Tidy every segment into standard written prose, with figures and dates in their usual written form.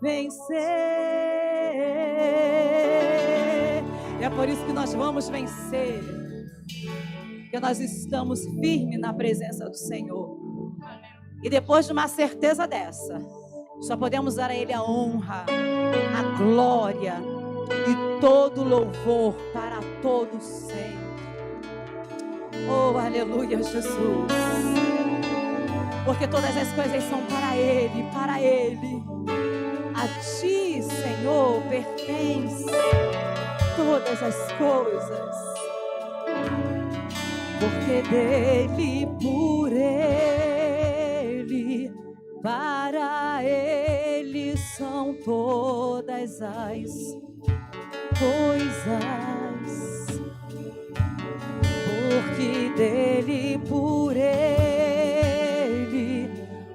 vencer. E é por isso que nós vamos vencer, porque nós estamos firmes na presença do Senhor. E depois de uma certeza dessa, só podemos dar a Ele a honra, a glória e todo louvor para todos sempre. Oh, aleluia, Jesus. Porque todas as coisas são para Ele, para Ele. A Ti, Senhor, pertence todas as coisas. Porque dEle, por Ele, para Ele são todas as coisas. Porque dEle, por Ele,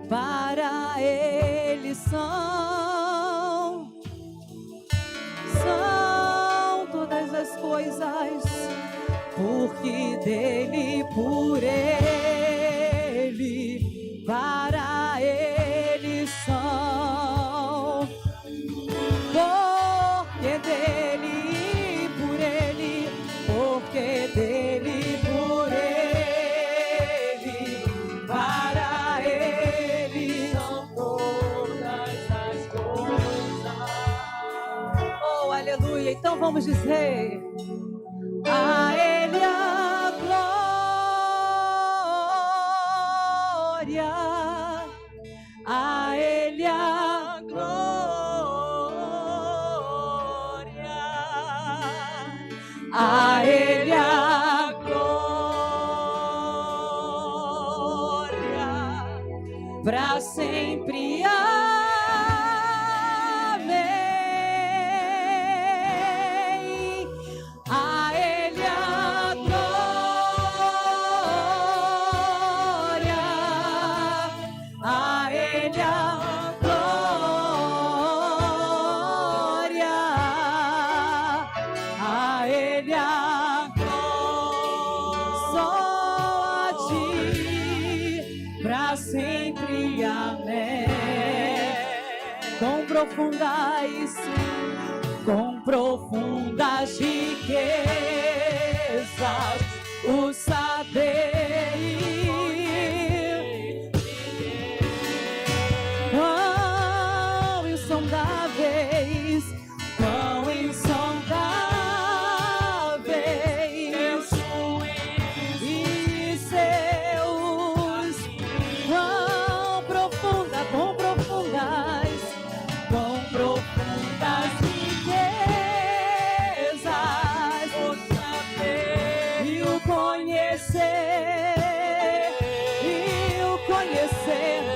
para Ele são todas as coisas. Porque dEle, por Ele, para Ele são. Porque dEle, por Ele, porque dEle, por Ele, para Ele são todas as coisas. Oh, aleluia. Então vamos dizer: a Ele a glória, a Ele a glória, a Ele a glória, para sempre. Profundais, com profundas riquezas, o saber quão insondáveis, quão insondáveis, e seus quão profundas, profundas riquezas, o saber e o conhecer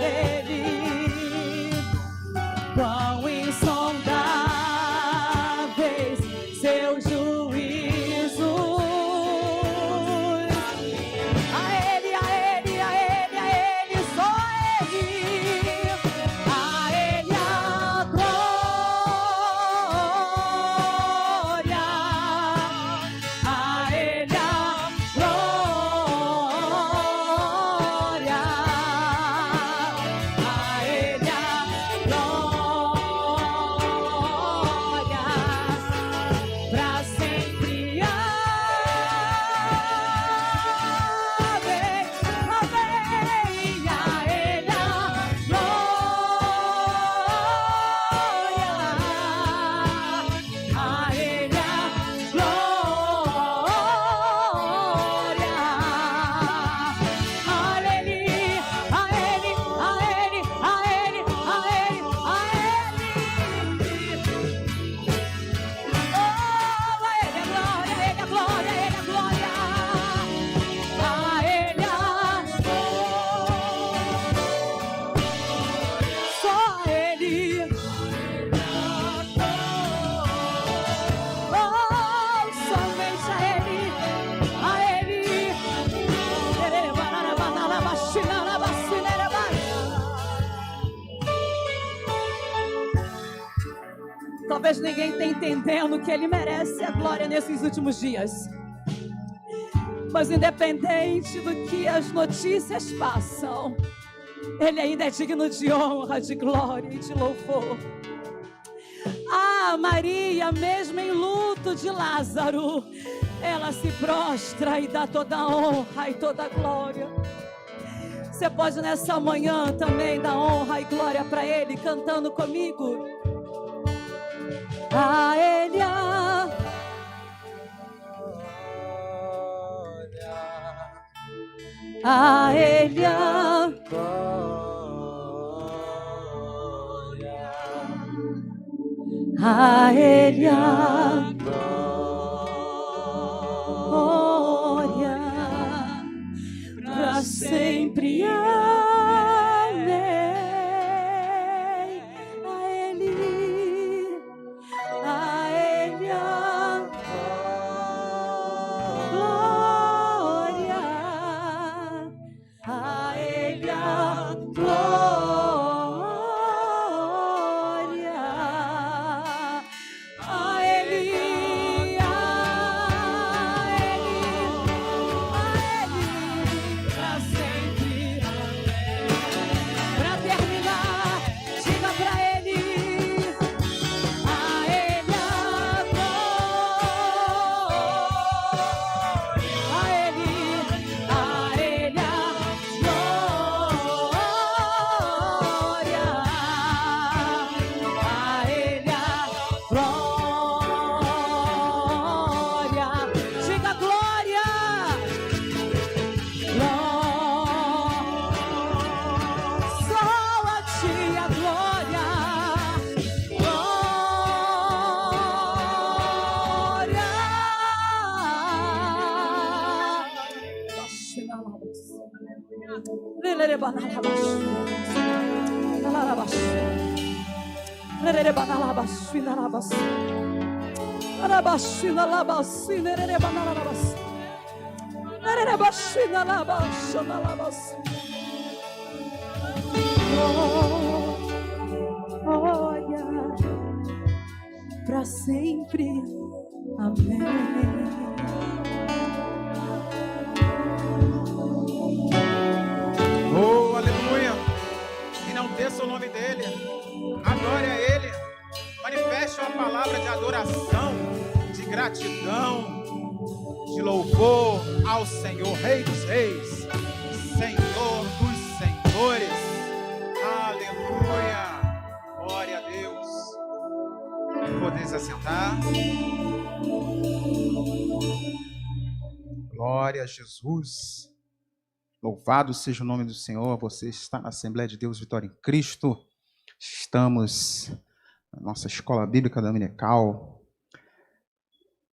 dEle, quão insondáveis seus juízos. A Ele, a Ele, a Ele, a Ele, só a Ele. A Ele a glória, a Ele a glória, a Ele a glória, pra sempre. Amém, amém. A Ele a glória, a Ele a glória, aleluia, a Ele, a Ele, a Ele, a Ele, a Ele. Oh, a Ele a glória, a Ele a glória, a Ele a glória, a Ele a só a Ele. Oh, somente a Ele, a Ele. Talvez ninguém esteja entendendo que Ele merece a glória nesses últimos dias. Mas independente do que as notícias passam, Ele ainda é digno de honra, de glória e de louvor. Ah, Maria, mesmo em luto de Lázaro, ela se prostra e dá toda a honra e toda a glória. Você pode nessa manhã também dar honra e glória para Ele, cantando comigo. A Ele a Ele a Ele a glória, para sempre. Amém. A Ele a glória, a Ele a glória. Glória para sempre. Amém. Oh, aleluia! Enalteça o nome dele, adore a ele, manifeste uma palavra de adoração, de gratidão, de louvor ao Senhor, Rei dos Reis, Senhor dos Senhores. Aleluia! Glória a Deus. Podeis assentar. Glória a Jesus. Louvado seja o nome do Senhor. Você está na Assembleia de Deus Vitória em Cristo. Estamos na nossa escola bíblica dominical.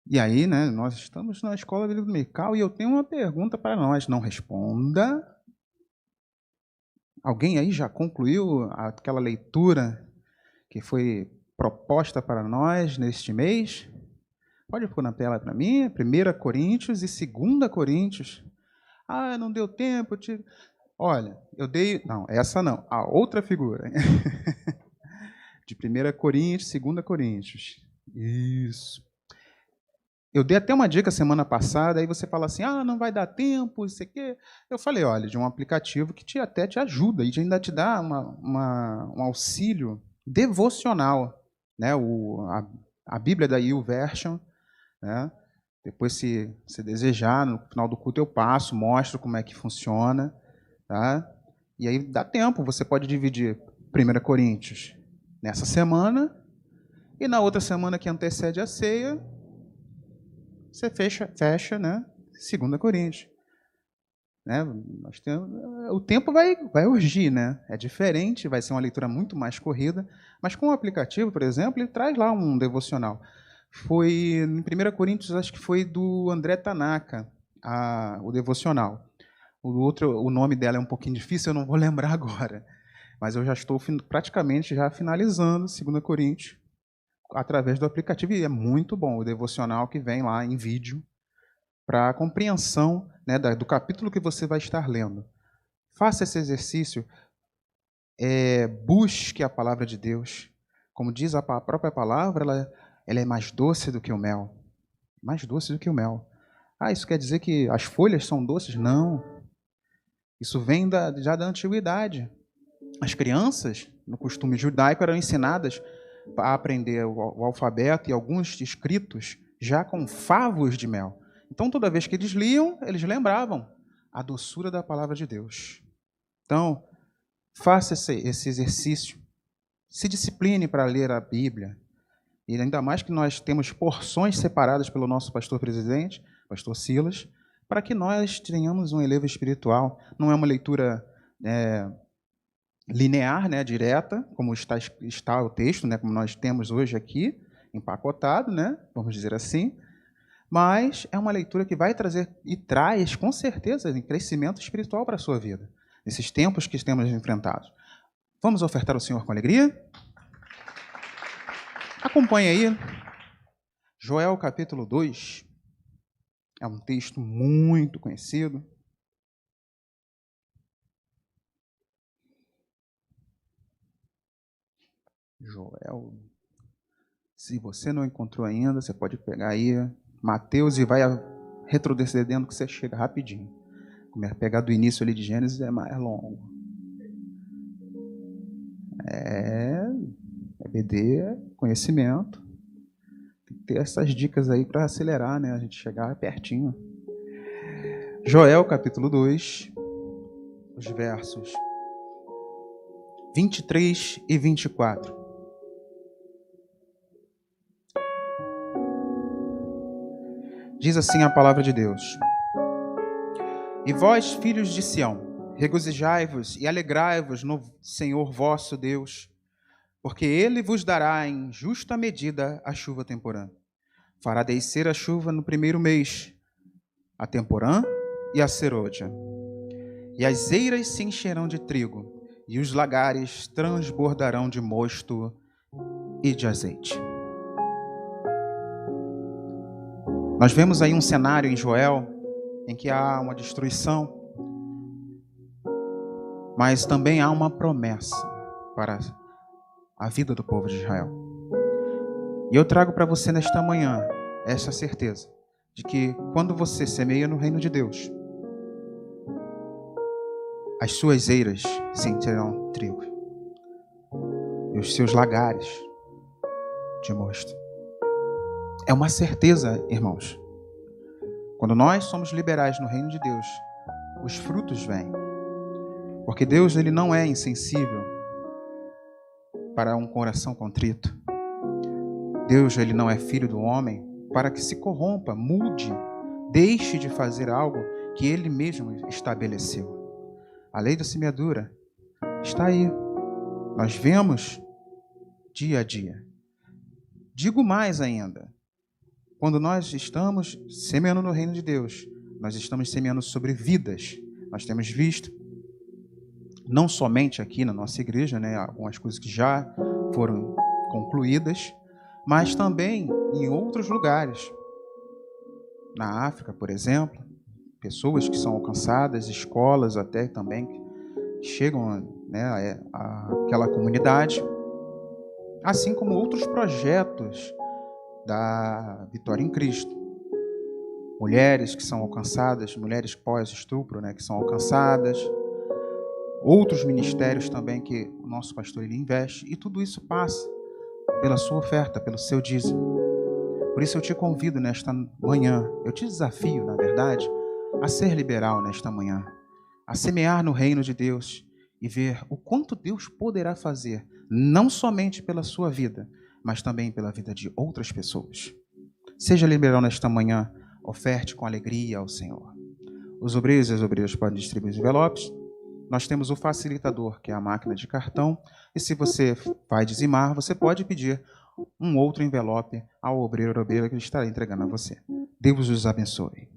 E aí, né, nós estamos na escola bíblica dominical e eu tenho uma pergunta para nós. Não responda. Alguém aí já concluiu aquela leitura que foi proposta para nós neste mês? Pode pôr na tela para mim, 1 Coríntios e 2 Coríntios. Ah, não deu tempo. Olha, eu dei... Não, essa não. A outra figura. De 1 Coríntios, 2 Coríntios. Isso. Eu dei até uma dica semana passada, aí você fala assim, ah, não vai dar tempo, isso aqui. Eu falei, olha, de um aplicativo que até te ajuda, e ainda te dá um auxílio devocional, né? A Bíblia da YouVersion, né? Depois, se você desejar, no final do culto eu passo, mostro como é que funciona, tá? E aí dá tempo, você pode dividir 1 Coríntios nessa semana, e na outra semana que antecede a ceia, você fecha, né? 2 Coríntios. Né? O tempo vai urgir, né? É diferente, vai ser uma leitura muito mais corrida, mas com o aplicativo, por exemplo, ele traz lá um devocional. Foi em 1 Coríntios, acho que foi do André Tanaka, o devocional. O nome dela é um pouquinho difícil, eu não vou lembrar agora. Mas eu já estou praticamente já finalizando 2 Coríntios através do aplicativo. E é muito bom o devocional que vem lá em vídeo para a compreensão, né, do capítulo que você vai estar lendo. Faça esse exercício. Busque a palavra de Deus. Como diz a própria palavra, ela é mais doce do que o mel. Mais doce do que o mel. Ah, isso quer dizer que as folhas são doces? Não. Isso vem já da antiguidade. As crianças, no costume judaico, eram ensinadas a aprender o alfabeto e alguns escritos já com favos de mel. Então, toda vez que eles liam, eles lembravam a doçura da palavra de Deus. Então, faça esse exercício. Se discipline para ler a Bíblia. E ainda mais que nós temos porções separadas pelo nosso pastor presidente, pastor Silas, para que nós tenhamos um elevo espiritual. Não é uma leitura linear, né, direta, como está o texto, né, como nós temos hoje aqui, empacotado, né, vamos dizer assim, mas é uma leitura que vai trazer e traz, com certeza, um crescimento espiritual para a sua vida, nesses tempos que temos enfrentados. Vamos ofertar ao Senhor com alegria? Acompanhe aí, Joel capítulo 2, é um texto muito conhecido. Joel, se você não encontrou ainda, você pode pegar aí Mateus e vai retrocedendo que você chega rapidinho. Pegar do início ali de Gênesis é mais longo. É BD, é conhecimento. Tem que ter essas dicas aí para acelerar, né? A gente chegar pertinho. Joel capítulo 2, os versos 23 e 24. Diz assim a palavra de Deus: E vós, filhos de Sião, regozijai-vos e alegrai-vos no Senhor vosso Deus, porque Ele vos dará em justa medida a chuva temporã. Fará descer a chuva no primeiro mês, a temporã e a serôdia. E as eiras se encherão de trigo, e os lagares transbordarão de mosto e de azeite. Nós vemos aí um cenário em Joel em que há uma destruição, mas também há uma promessa para a vida do povo de Israel. E eu trago para você nesta manhã essa certeza de que quando você semeia no reino de Deus, as suas eiras se encherão trigo e os seus lagares de mosto. É uma certeza, irmãos. Quando nós somos liberais no reino de Deus, os frutos vêm. Porque Deus, ele não é insensível para um coração contrito. Deus, ele não é filho do homem para que se corrompa, mude, deixe de fazer algo que ele mesmo estabeleceu. A lei da semeadura está aí. Nós vemos dia a dia. Digo mais ainda. Quando nós estamos semeando no reino de Deus, nós estamos semeando sobre vidas. Nós temos visto, não somente aqui na nossa igreja, né, algumas coisas que já foram concluídas, mas também em outros lugares. Na África, por exemplo, pessoas que são alcançadas, escolas até também que chegam, né, àquela comunidade, assim como outros projetos da Vitória em Cristo. Mulheres que são alcançadas, mulheres pós-estupro, né, que são alcançadas, outros ministérios também que o nosso pastor ele investe, e tudo isso passa pela sua oferta, pelo seu dízimo. Por isso eu te convido nesta manhã, eu te desafio, na verdade, a ser liberal nesta manhã, a semear no reino de Deus e ver o quanto Deus poderá fazer, não somente pela sua vida, mas também pela vida de outras pessoas. Seja liberal nesta manhã, oferte com alegria ao Senhor. Os obreiros e as obreiras podem distribuir os envelopes. Nós temos o facilitador, que é a máquina de cartão, e se você vai dizimar, você pode pedir um outro envelope ao obreiro ou obreira que ele estará entregando a você. Deus os abençoe.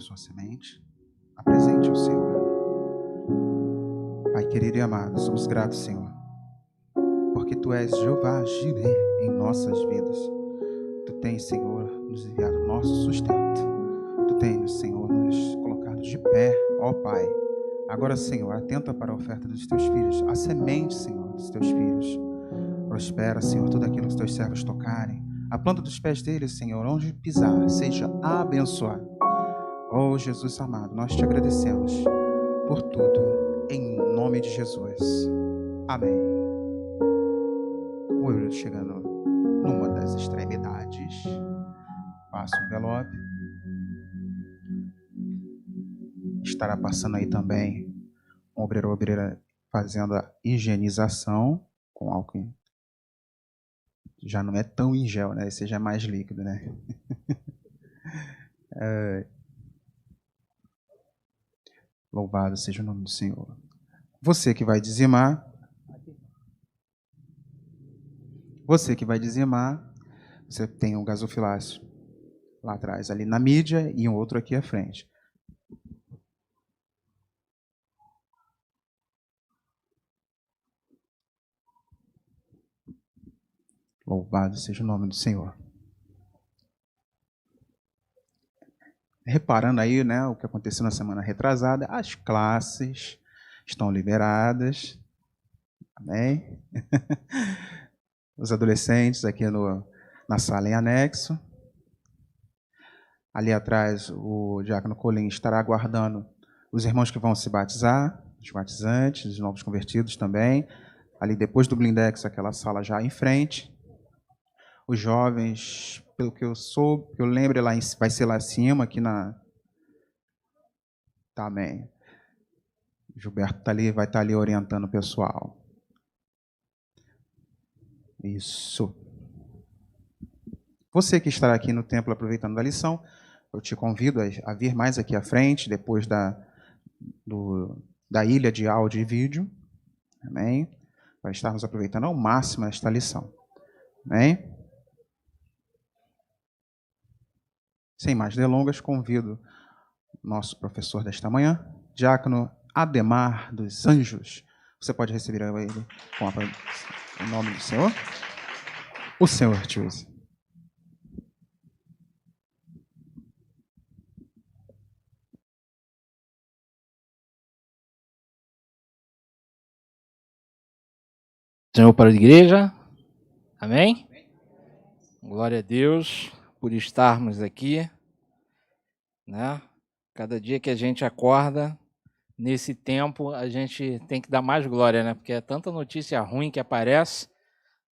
sua semente. Apresente ao Senhor. Pai querido e amado, somos gratos, Senhor, porque Tu és Jeová Jireh em nossas vidas. Tu tens, Senhor, nos enviado o nosso sustento. Tu tens, Senhor, nos colocado de pé, ó Pai. Agora, Senhor, atenta para a oferta dos Teus filhos, a semente, Senhor, dos Teus filhos. Prospera, Senhor, tudo aquilo que os Teus servos tocarem. A planta dos pés deles, Senhor, onde pisar, seja abençoado. Oh, Jesus amado, nós Te agradecemos por tudo, em nome de Jesus. Amém. O eu chegando numa das extremidades. Passa o envelope. Estará passando aí também um obreiro ou obreira fazendo a higienização com álcool. Já não é tão em gel, né? Esse já é mais líquido, né? Louvado seja o nome do Senhor. Você que vai dizimar, você tem um gasofilácio lá atrás, ali na mídia, e um outro aqui à frente. Louvado seja o nome do Senhor. Reparando aí, né, o que aconteceu na semana retrasada, as classes estão liberadas. Amém? Os adolescentes aqui na sala em anexo. Ali atrás, o diácono Colim estará aguardando os irmãos que vão se batizar, os batizantes, os novos convertidos também. Ali depois do blindex, aquela sala já em frente. Os jovens, pelo que eu soube, que eu lembro, vai ser lá acima, aqui na... Também. Gilberto vai estar ali orientando o pessoal. Isso. Você que estará aqui no templo aproveitando a lição, eu te convido a vir mais aqui à frente, depois da ilha de áudio e vídeo. Amém? Para estarmos aproveitando ao máximo esta lição. Amém? Sem mais delongas, convido nosso professor desta manhã, diácono Ademar dos Anjos. Você pode receber ele em nome do Senhor. O Senhor te use. Senhor para a igreja. Amém? Glória a Deus por estarmos aqui, né? Cada dia que a gente acorda, nesse tempo, a gente tem que dar mais glória, né? Porque é tanta notícia ruim que aparece,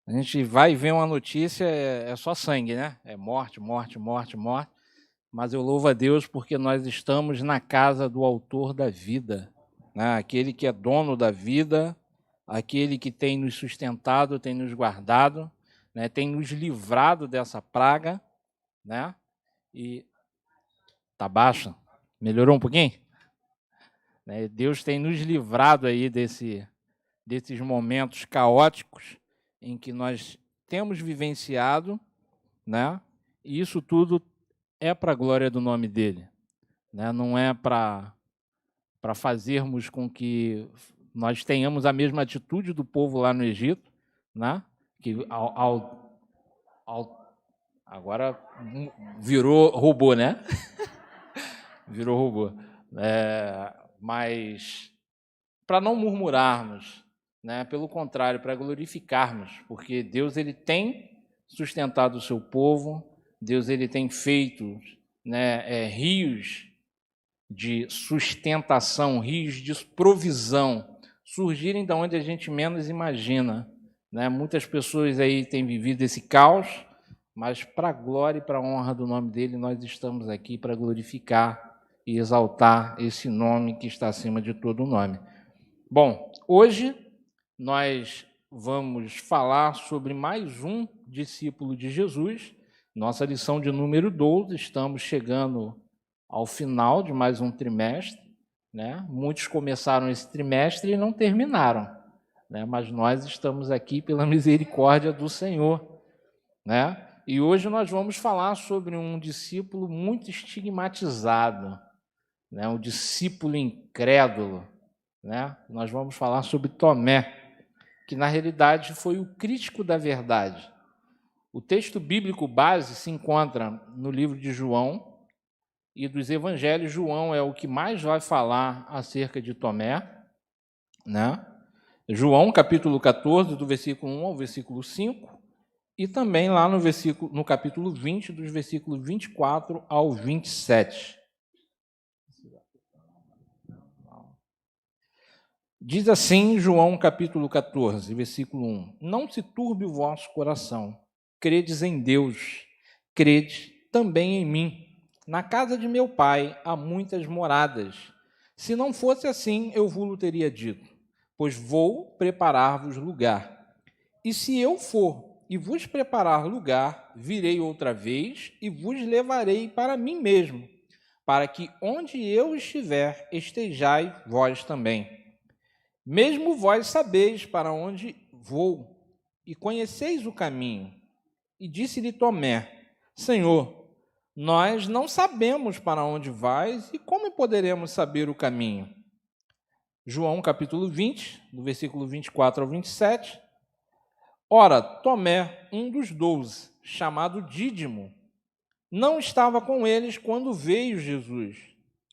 a gente vai ver uma notícia, é só sangue, né? É morte, morte, morte, morte. Mas eu louvo a Deus porque nós estamos na casa do autor da vida, né? Aquele que é dono da vida, aquele que tem nos sustentado, tem nos guardado, né? Tem nos livrado dessa praga, né? E tá baixa? Melhorou um pouquinho? Deus tem nos livrado aí desses momentos caóticos em que nós temos vivenciado, né? E isso tudo é para a glória do nome dele, né? Não é para fazermos com que nós tenhamos a mesma atitude do povo lá no Egito, né? Que agora virou robô, né? Virou robô. Mas para não murmurarmos, né? Pelo contrário, para glorificarmos, porque Deus ele tem sustentado o seu povo, Deus ele tem feito, né, rios de sustentação, rios de provisão surgirem de onde a gente menos imagina, né? Muitas pessoas aí têm vivido esse caos, mas para a glória e para a honra do nome dele, nós estamos aqui para glorificar e exaltar esse nome que está acima de todo nome. Bom, hoje nós vamos falar sobre mais um discípulo de Jesus, nossa lição de número 12, estamos chegando ao final de mais um trimestre, né? Muitos começaram esse trimestre e não terminaram, né? Mas nós estamos aqui pela misericórdia do Senhor, né? E hoje nós vamos falar sobre um discípulo muito estigmatizado, né, o discípulo incrédulo, né? Nós vamos falar sobre Tomé, que na realidade foi o crítico da verdade. O texto bíblico base se encontra no livro de João, e dos evangelhos, João é o que mais vai falar acerca de Tomé, né? João, capítulo 14, do versículo 1 ao versículo 5, e também lá no capítulo 20, dos versículos 24 ao 27. Diz assim João, capítulo 14, versículo 1: Não se turbe o vosso coração, credes em Deus, crede também em mim. Na casa de meu pai há muitas moradas. Se não fosse assim, eu vos teria dito, pois vou preparar-vos lugar. E se eu for e vos preparar lugar, virei outra vez e vos levarei para mim mesmo, para que onde eu estiver, estejais vós também. Mesmo vós sabeis para onde vou, e conheceis o caminho. E disse-lhe Tomé: Senhor, nós não sabemos para onde vais e como poderemos saber o caminho? João capítulo 20, do versículo 24 ao 27. Ora, Tomé, um dos 12, chamado Dídimo, não estava com eles quando veio Jesus.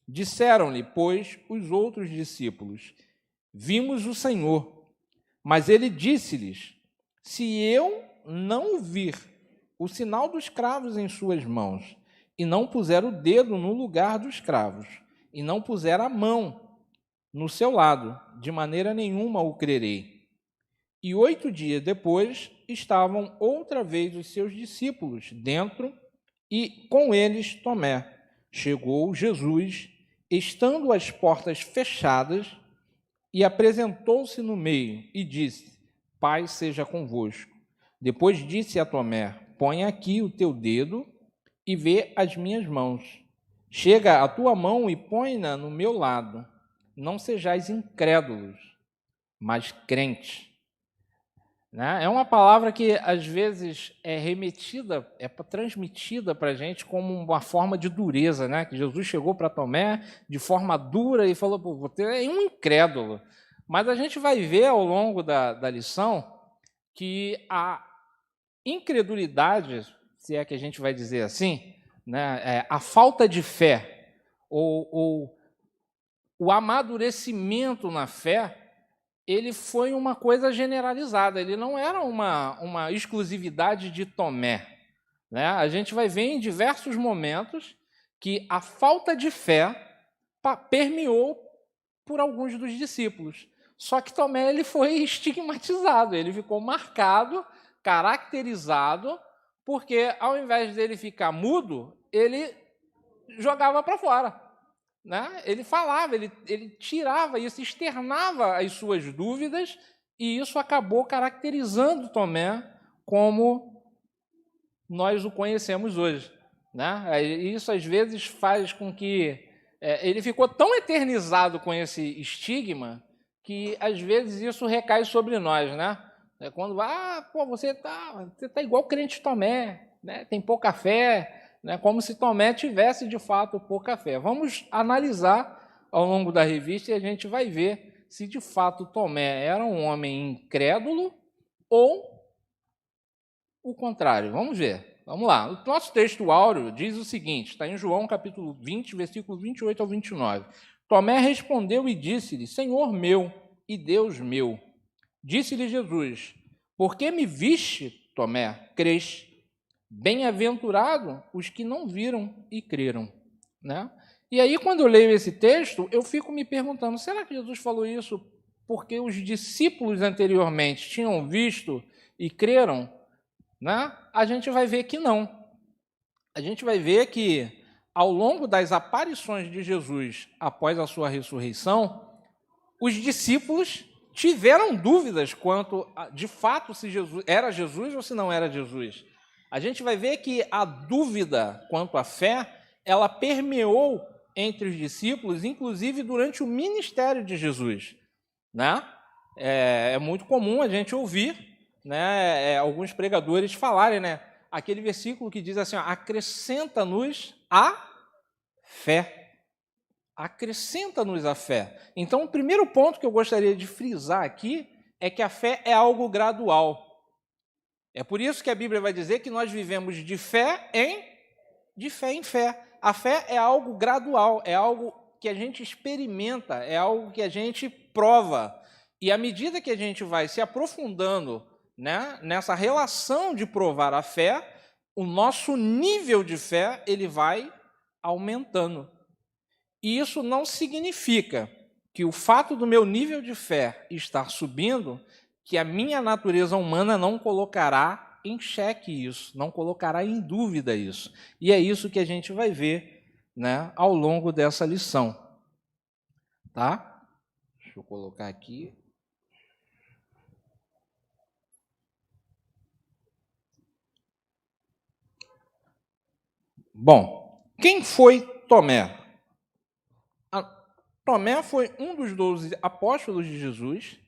Disseram-lhe, pois, os outros discípulos: Vimos o Senhor. Mas ele disse-lhes: Se eu não vir o sinal dos cravos em suas mãos, e não puser o dedo no lugar dos cravos, e não puser a mão no seu lado, de maneira nenhuma o crerei. E 8 dias depois, estavam outra vez os seus discípulos dentro, e com eles Tomé. Chegou Jesus, estando as portas fechadas, e apresentou-se no meio, e disse: Paz seja convosco. Depois disse a Tomé: Põe aqui o teu dedo e vê as minhas mãos. Chega a tua mão e põe-na no meu lado. Não sejais incrédulos, mas crentes. Né? É uma palavra que às vezes é remetida, é transmitida para a gente como uma forma de dureza, né? Que Jesus chegou para Tomé de forma dura e falou: Pô, você é um incrédulo. Mas a gente vai ver ao longo da lição que a incredulidade, se é que a gente vai dizer assim, né, a falta de fé, ou o amadurecimento na fé, ele foi uma coisa generalizada, ele não era uma exclusividade de Tomé. Né? A gente vai ver em diversos momentos que a falta de fé permeou por alguns dos discípulos. Só que Tomé ele foi estigmatizado, ele ficou marcado, caracterizado, porque ao invés dele ficar mudo, ele jogava para fora. Né? Ele falava, ele tirava isso, externava as suas dúvidas, e isso acabou caracterizando Tomé como nós o conhecemos hoje. Né? Isso às vezes faz com que ele ficou tão eternizado com esse estigma que às vezes isso recai sobre nós, né? Quando você tá igual o crente Tomé, né? Tem pouca fé, né? Como se Tomé tivesse de fato pouca fé. Vamos analisar ao longo da revista e a gente vai ver se de fato Tomé era um homem incrédulo ou o contrário. Vamos ver. Vamos lá. O nosso texto áureo diz o seguinte, está em João capítulo 20, versículo 28 ao 29. Tomé respondeu e disse-lhe: Senhor meu e Deus meu. Disse-lhe Jesus: Por que me viste, Tomé, crês? Bem-aventurado os que não viram e creram. Né? E aí, quando eu leio esse texto, eu fico me perguntando, será que Jesus falou isso porque os discípulos anteriormente tinham visto e creram? Né? A gente vai ver que não. A gente vai ver que, ao longo das aparições de Jesus após a sua ressurreição, os discípulos tiveram dúvidas quanto, de fato, se Jesus era Jesus ou se não era Jesus. A gente vai ver que a dúvida quanto à fé, ela permeou entre os discípulos, inclusive durante o ministério de Jesus. Né? É muito comum a gente ouvir, né, alguns pregadores falarem, né, aquele versículo que diz assim: acrescenta-nos a fé. acrescenta-nos a fé. Então, o primeiro ponto que eu gostaria de frisar aqui é que a fé é algo gradual. É por isso que a Bíblia vai dizer que nós vivemos de fé em fé. A fé é algo gradual, é algo que a gente experimenta, é algo que a gente prova. E à medida que a gente vai se aprofundando, né, nessa relação de provar a fé, o nosso nível de fé ele vai aumentando. E isso não significa que o fato do meu nível de fé estar subindo, que a minha natureza humana não colocará em xeque isso, não colocará em dúvida isso. E é isso que a gente vai ver, né, ao longo dessa lição. Tá? Deixa eu colocar aqui. Bom, quem foi Tomé? Tomé foi um dos 12 apóstolos de Jesus.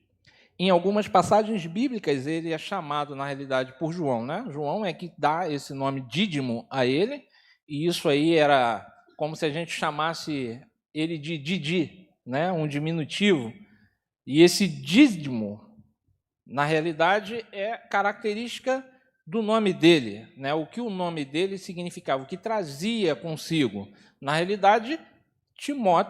Em algumas passagens bíblicas, ele é chamado, na realidade, por João, né? João é que dá esse nome Dídimo a ele, e isso aí era como se a gente chamasse ele de Didi, né? Um diminutivo. E esse Dídimo, na realidade, é característica do nome dele, né? O que o nome dele significava, o que trazia consigo. Na realidade,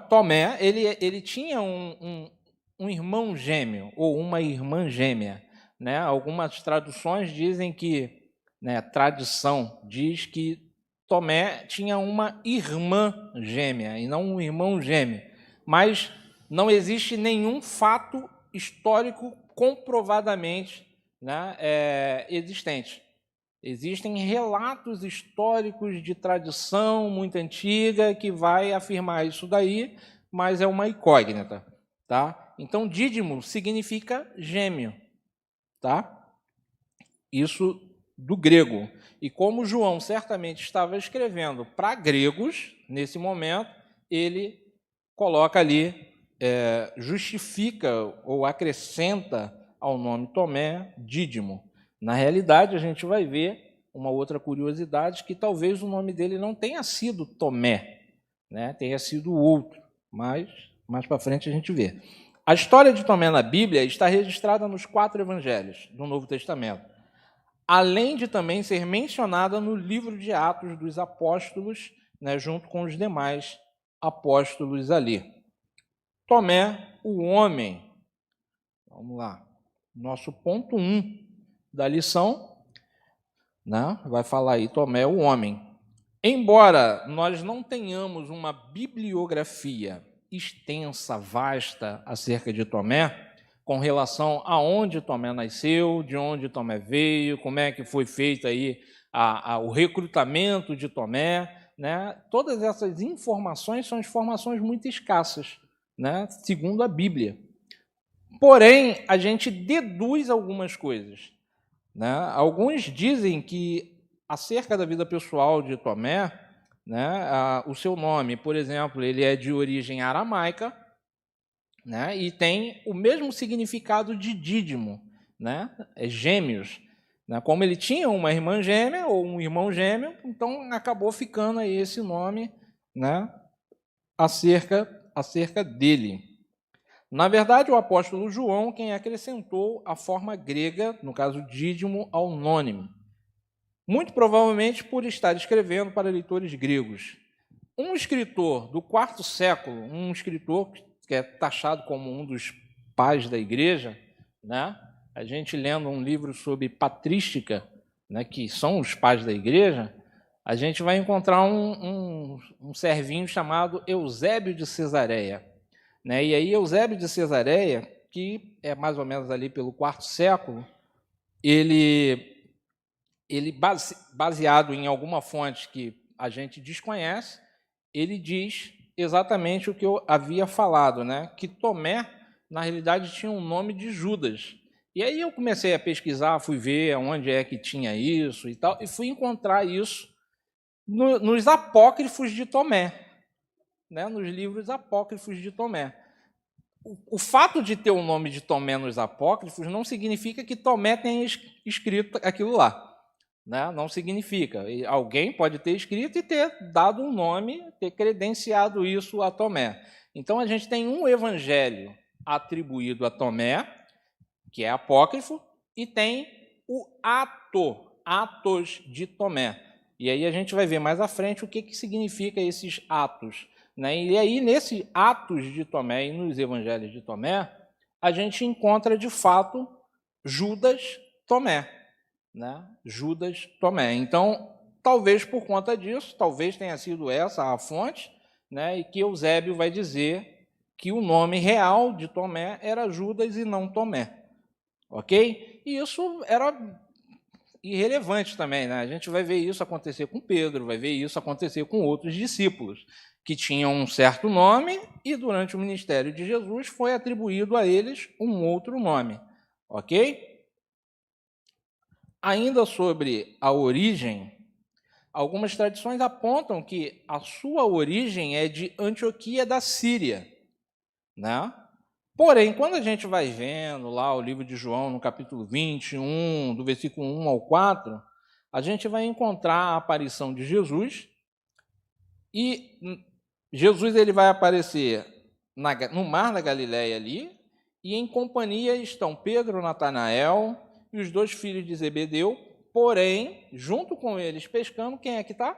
Tomé, ele tinha um irmão gêmeo ou uma irmã gêmea, né? Algumas traduções dizem que, né, tradição diz que Tomé tinha uma irmã gêmea e não um irmão gêmeo, mas não existe nenhum fato histórico comprovadamente, né, existente. Existem relatos históricos de tradição muito antiga que vai afirmar isso daí, mas é uma incógnita, tá? Então, Dídimo significa gêmeo, tá? Isso do grego. E como João certamente estava escrevendo para gregos, nesse momento, ele coloca ali, justifica ou acrescenta ao nome Tomé, Dídimo. Na realidade, a gente vai ver uma outra curiosidade, que talvez o nome dele não tenha sido Tomé, né? Tenha sido outro, mas mais para frente a gente vê. A história de Tomé na Bíblia está registrada nos 4 evangelhos do Novo Testamento, além de também ser mencionada no livro de Atos dos Apóstolos, né, junto com os demais apóstolos ali. Tomé, o homem. Vamos lá. Nosso ponto 1 da lição, né, vai falar aí, Tomé, o homem. Embora nós não tenhamos uma bibliografia extensa, vasta, acerca de Tomé, com relação a onde Tomé nasceu, de onde Tomé veio, como é que foi feito aí o recrutamento de Tomé, né? Todas essas informações são informações muito escassas, né, segundo a Bíblia. Porém, a gente deduz algumas coisas, né? Alguns dizem que, acerca da vida pessoal de Tomé, né, o seu nome, por exemplo, ele é de origem aramaica, né, e tem o mesmo significado de Dídimo, né, gêmeos. Né, como ele tinha uma irmã gêmea ou um irmão gêmeo, então acabou ficando aí esse nome, né, acerca dele. Na verdade, o apóstolo João quem acrescentou a forma grega, no caso Dídimo, ao nome. Muito provavelmente por estar escrevendo para leitores gregos. Um escritor do 4º século, um escritor que é taxado como um dos pais da igreja, né? A gente lendo um livro sobre patrística, né, que são os pais da igreja, a gente vai encontrar um servinho chamado Eusébio de Cesareia. Né? E aí Eusébio de Cesareia, que é mais ou menos ali pelo 4º século, ele baseado em alguma fonte que a gente desconhece, ele diz exatamente o que eu havia falado, né? Que Tomé, na realidade, tinha um nome de Judas. E aí eu comecei a pesquisar, fui ver onde é que tinha isso e tal, e fui encontrar isso nos apócrifos de Tomé, né? Nos livros apócrifos de Tomé. O fato de ter o nome de Tomé nos apócrifos não significa que Tomé tenha escrito aquilo lá. né? Não significa. Alguém pode ter escrito e ter dado um nome, ter credenciado isso a Tomé. Então, a gente tem um evangelho atribuído a Tomé, que é apócrifo, e tem o Atos de Tomé. E aí a gente vai ver mais à frente o que significa esses atos, né? E aí, nesses Atos de Tomé e nos evangelhos de Tomé, a gente encontra, de fato, Judas Tomé, né? Judas Tomé. Então, talvez por conta disso, talvez tenha sido essa a fonte, né? E que Eusébio vai dizer que o nome real de Tomé era Judas e não Tomé. Ok? E isso era irrelevante também, né? A gente vai ver isso acontecer com Pedro, vai ver isso acontecer com outros discípulos, que tinham um certo nome e durante o ministério de Jesus foi atribuído a eles um outro nome. Ok? Ainda sobre a origem, algumas tradições apontam que a sua origem é de Antioquia da Síria, né? Porém, quando a gente vai vendo lá o livro de João, no capítulo 21, do versículo 1 ao 4, a gente vai encontrar a aparição de Jesus, e Jesus ele vai aparecer no mar da Galileia ali, e em companhia estão Pedro, Natanael e os 2 filhos de Zebedeu, porém, junto com eles pescando, quem é que está?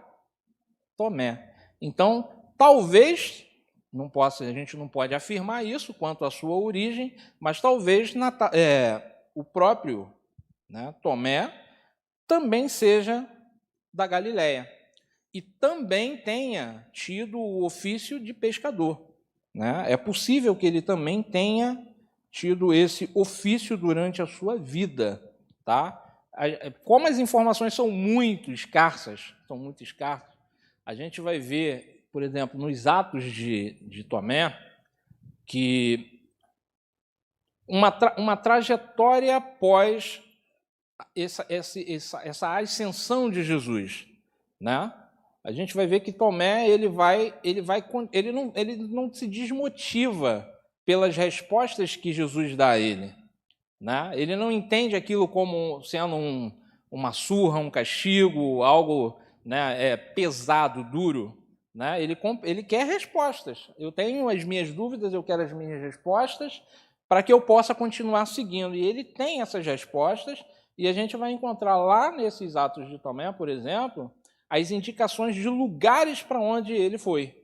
Tomé. Então, talvez... a gente não pode afirmar isso quanto à sua origem, mas talvez o próprio, né, Tomé também seja da Galileia e também tenha tido o ofício de pescador, né? É possível que ele também tenha tido esse ofício durante a sua vida, tá? Como as informações são muito escassas, a gente vai ver, por exemplo, nos Atos de Tomé, que uma trajetória após essa ascensão de Jesus, né? A gente vai ver que Tomé ele não se desmotiva pelas respostas que Jesus dá a ele, né? Ele não entende aquilo como sendo uma surra, um castigo, algo, né, pesado, duro. Né? Ele quer respostas. Eu tenho as minhas dúvidas, eu quero as minhas respostas para que eu possa continuar seguindo. E ele tem essas respostas, e a gente vai encontrar lá nesses Atos de Tomé, por exemplo, as indicações de lugares para onde ele foi,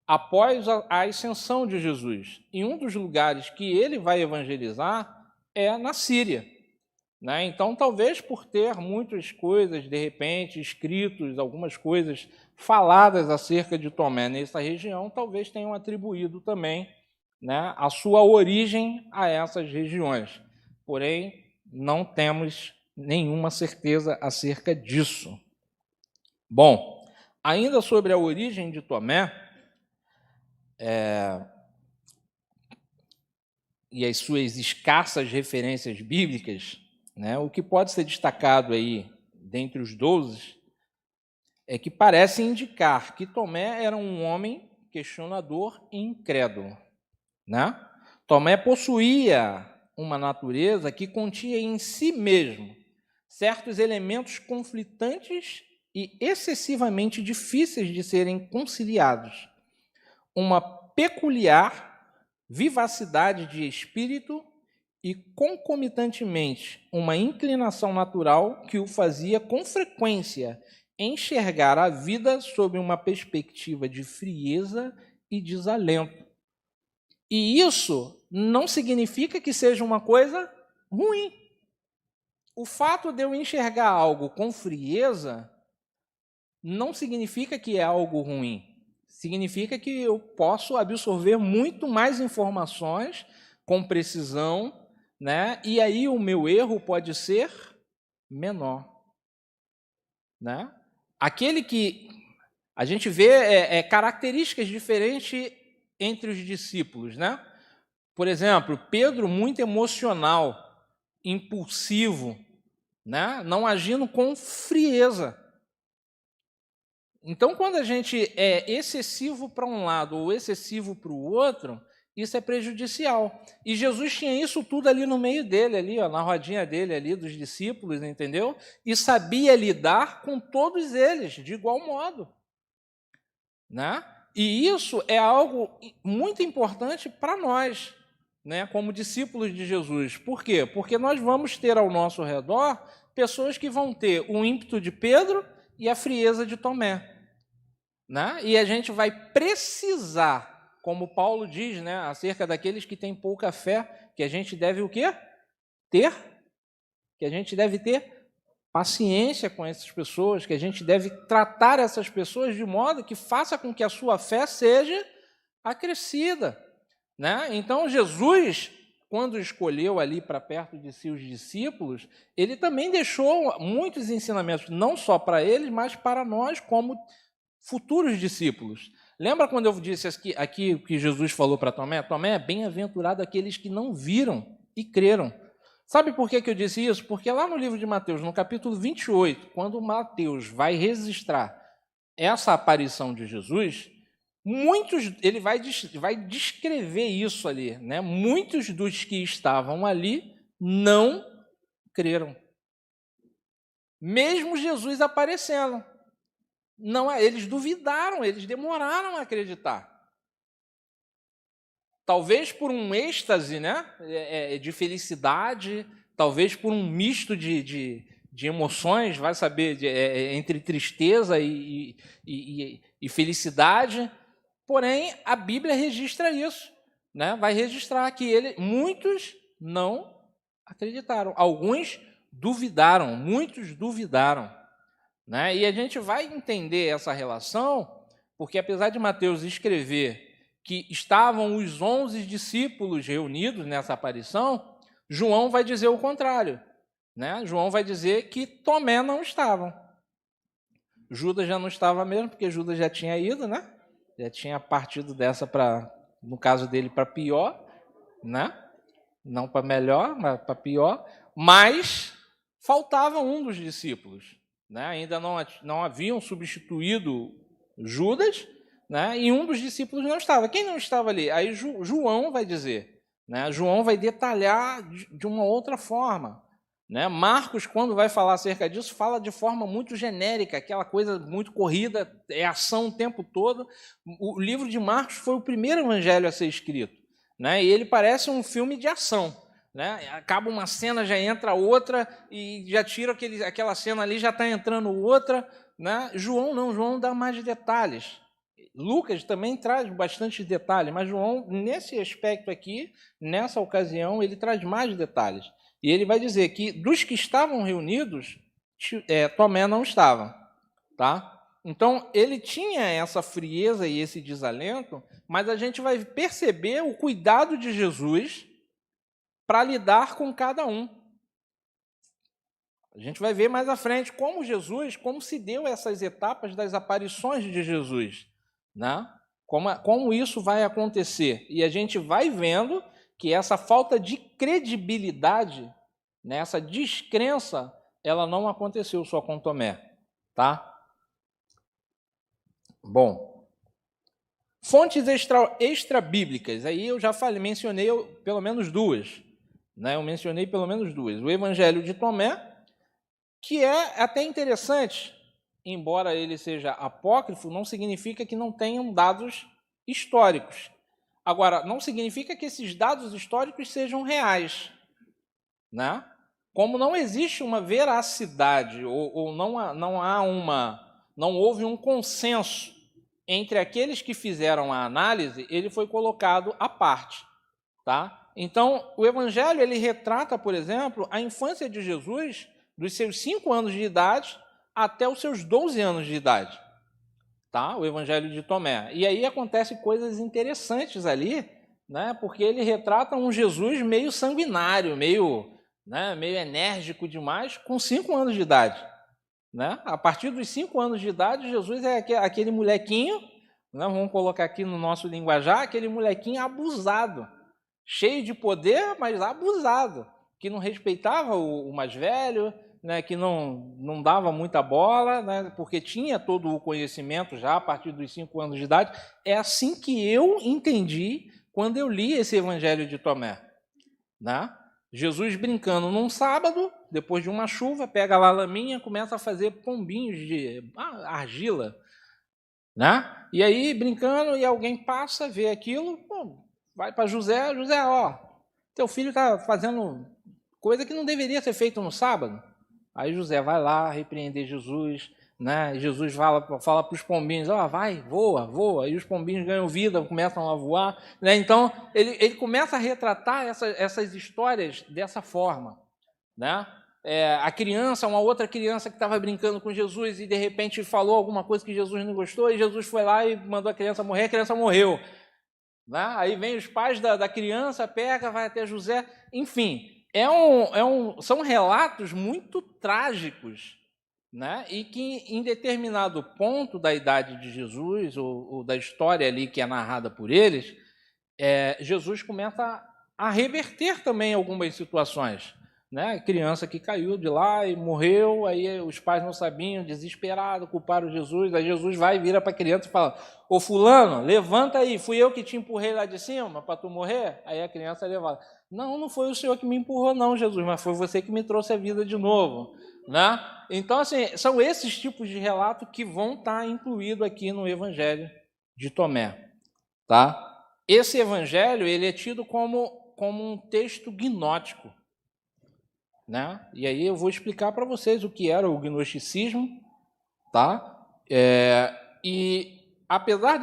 após a ascensão de Jesus. E um dos lugares que ele vai evangelizar é na Síria. Né? Então, talvez por ter muitas coisas, de repente, escritos, algumas coisas faladas acerca de Tomé nessa região, talvez tenham atribuído também, né, a sua origem a essas regiões. Porém, não temos nenhuma certeza acerca disso. Bom, ainda sobre a origem de Tomé, e as suas escassas referências bíblicas, né, o que pode ser destacado aí, dentre os 12, é que parece indicar que Tomé era um homem questionador e incrédulo. Né? Tomé possuía uma natureza que continha em si mesmo certos elementos conflitantes e excessivamente difíceis de serem conciliados. Uma peculiar vivacidade de espírito e, concomitantemente, uma inclinação natural que o fazia, com frequência, enxergar a vida sob uma perspectiva de frieza e desalento. E isso não significa que seja uma coisa ruim. O fato de eu enxergar algo com frieza não significa que é algo ruim. Significa que eu posso absorver muito mais informações com precisão, né? E aí o meu erro pode ser menor. Né? Aquele que a gente vê características diferentes entre os discípulos. Né? Por exemplo, Pedro, muito emocional, impulsivo, né? Não agindo com frieza. Então, quando a gente é excessivo para um lado ou excessivo para o outro, isso é prejudicial. E Jesus tinha isso tudo ali no meio dele, ali, ó, na rodinha dele, ali, dos discípulos, entendeu? E sabia lidar com todos eles de igual modo. Né? E isso é algo muito importante para nós, né, como discípulos de Jesus. Por quê? Porque nós vamos ter ao nosso redor pessoas que vão ter o ímpeto de Pedro e a frieza de Tomé. Né? E a gente vai precisar, como Paulo diz, né, acerca daqueles que têm pouca fé, que a gente deve o quê? Ter? Que a gente deve ter paciência com essas pessoas, que a gente deve tratar essas pessoas de modo que faça com que a sua fé seja acrescida. Né? Então, Jesus, quando escolheu ali para perto de si os discípulos, ele também deixou muitos ensinamentos, não só para eles, mas para nós como futuros discípulos. Lembra quando eu disse aqui o que Jesus falou para Tomé? Tomé, bem-aventurado aqueles que não viram e creram. Sabe por que eu disse isso? Porque lá no livro de Mateus, no capítulo 28, quando Mateus vai registrar essa aparição de Jesus, ele vai descrever isso ali, né? Muitos dos que estavam ali não creram. Mesmo Jesus aparecendo. Não, eles duvidaram, eles demoraram a acreditar. Talvez por um êxtase, né, de felicidade, talvez por um misto de emoções, vai saber, entre tristeza e felicidade. Porém, a Bíblia registra isso, né? Vai registrar que muitos não acreditaram, alguns duvidaram, muitos duvidaram. Né? E a gente vai entender essa relação, porque apesar de Mateus escrever que estavam os 11 discípulos reunidos nessa aparição, João vai dizer o contrário. Né? João vai dizer que Tomé não estava. Judas já não estava mesmo, porque Judas já tinha ido, né? Já tinha partido dessa para, no caso dele, para pior, né? Não para melhor, mas para pior. Mas faltava um dos discípulos. Né? Ainda não haviam substituído Judas, né? E um dos discípulos não estava. Quem não estava ali? Aí João vai dizer. Né? João vai detalhar de uma outra forma. Né? Marcos, quando vai falar acerca disso, fala de forma muito genérica, aquela coisa muito corrida, é ação o tempo todo. O livro de Marcos foi o primeiro evangelho a ser escrito. Né? E ele parece um filme de ação. Né? Acaba uma cena, já entra outra, e já tira aquela cena ali, já está entrando outra. Né? João não, João dá mais detalhes. Lucas também traz bastante detalhes, mas João, nesse aspecto aqui, nessa ocasião, ele traz mais detalhes. E ele vai dizer que dos que estavam reunidos, Tomé não estava. Tá? Então, ele tinha essa frieza e esse desalento, mas a gente vai perceber o cuidado de Jesus para lidar com cada um. A gente vai ver mais à frente como se deu essas etapas das aparições de Jesus, né? Como isso vai acontecer. E a gente vai vendo que essa falta de credibilidade, né, essa descrença, ela não aconteceu só com Tomé, tá? Bom, fontes extra-bíblicas, aí eu já mencionei pelo menos duas. Né? Eu mencionei pelo menos duas. O Evangelho de Tomé, que é até interessante, embora ele seja apócrifo, não significa que não tenham dados históricos. Agora, não significa que esses dados históricos sejam reais. Né? Como não existe uma veracidade, ou não houve um consenso entre aqueles que fizeram a análise, ele foi colocado à parte. Tá? Então, o Evangelho ele retrata, por exemplo, a infância de Jesus dos seus 5 anos de idade até os seus 12 anos de idade. Tá? O Evangelho de Tomé. E aí acontecem coisas interessantes ali, né? Porque ele retrata um Jesus meio sanguinário, meio enérgico demais, com 5 anos de idade. Né? A partir dos 5 anos de idade, Jesus é aquele molequinho, né? Vamos colocar aqui no nosso linguajar, aquele molequinho abusado. Cheio de poder, mas abusado, que não respeitava o mais velho, né, que não dava muita bola, né, porque tinha todo o conhecimento já a partir dos 5 anos de idade. É assim que eu entendi quando eu li esse evangelho de Tomé, né? Jesus brincando num sábado, depois de uma chuva, pega lá a laminha, começa a fazer pombinhos de argila, né? E aí, brincando, e alguém passa, vê aquilo, pô, vai para José, José, ó, teu filho está fazendo coisa que não deveria ser feita no sábado. Aí José vai lá repreender Jesus, né? Jesus fala para os pombinhos, ó, vai, voa, voa. E os pombinhos ganham vida, começam a voar, né? Então, ele começa a retratar essas histórias dessa forma, né? A criança, uma outra criança que estava brincando com Jesus e de repente falou alguma coisa que Jesus não gostou, e Jesus foi lá e mandou a criança morreu, né? Aí vem os pais da criança, pega, vai até José, enfim, são relatos muito trágicos, né? E que em determinado ponto da idade de Jesus, ou da história ali que é narrada por eles, Jesus começa a reverter também algumas situações, né? Criança que caiu de lá e morreu, aí os pais não sabiam, desesperados, culparam Jesus, aí Jesus vai e vira para a criança e fala, ô fulano, levanta aí, fui eu que te empurrei lá de cima para tu morrer? Aí a criança levanta, não foi o senhor que me empurrou não, Jesus, mas foi você que me trouxe a vida de novo, né? Então, assim, são esses tipos de relato que vão estar incluídos aqui no Evangelho de Tomé, tá? Esse Evangelho, ele é tido como um texto gnóstico, né? E aí eu vou explicar para vocês o que era o gnosticismo, tá? E apesar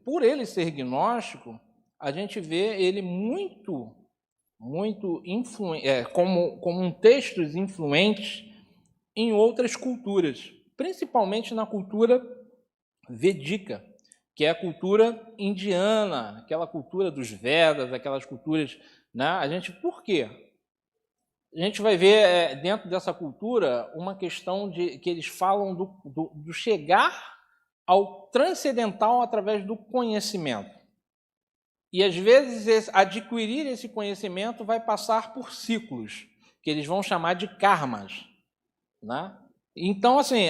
por ele ser gnóstico, a gente vê ele muito como um texto influente em outras culturas, principalmente na cultura védica, que é a cultura indiana, aquela cultura dos Vedas, aquelas culturas, né? Por quê? A gente vai ver dentro dessa cultura uma questão que eles falam do chegar ao transcendental através do conhecimento. E às vezes adquirir esse conhecimento vai passar por ciclos, que eles vão chamar de karmas, né? Então, assim,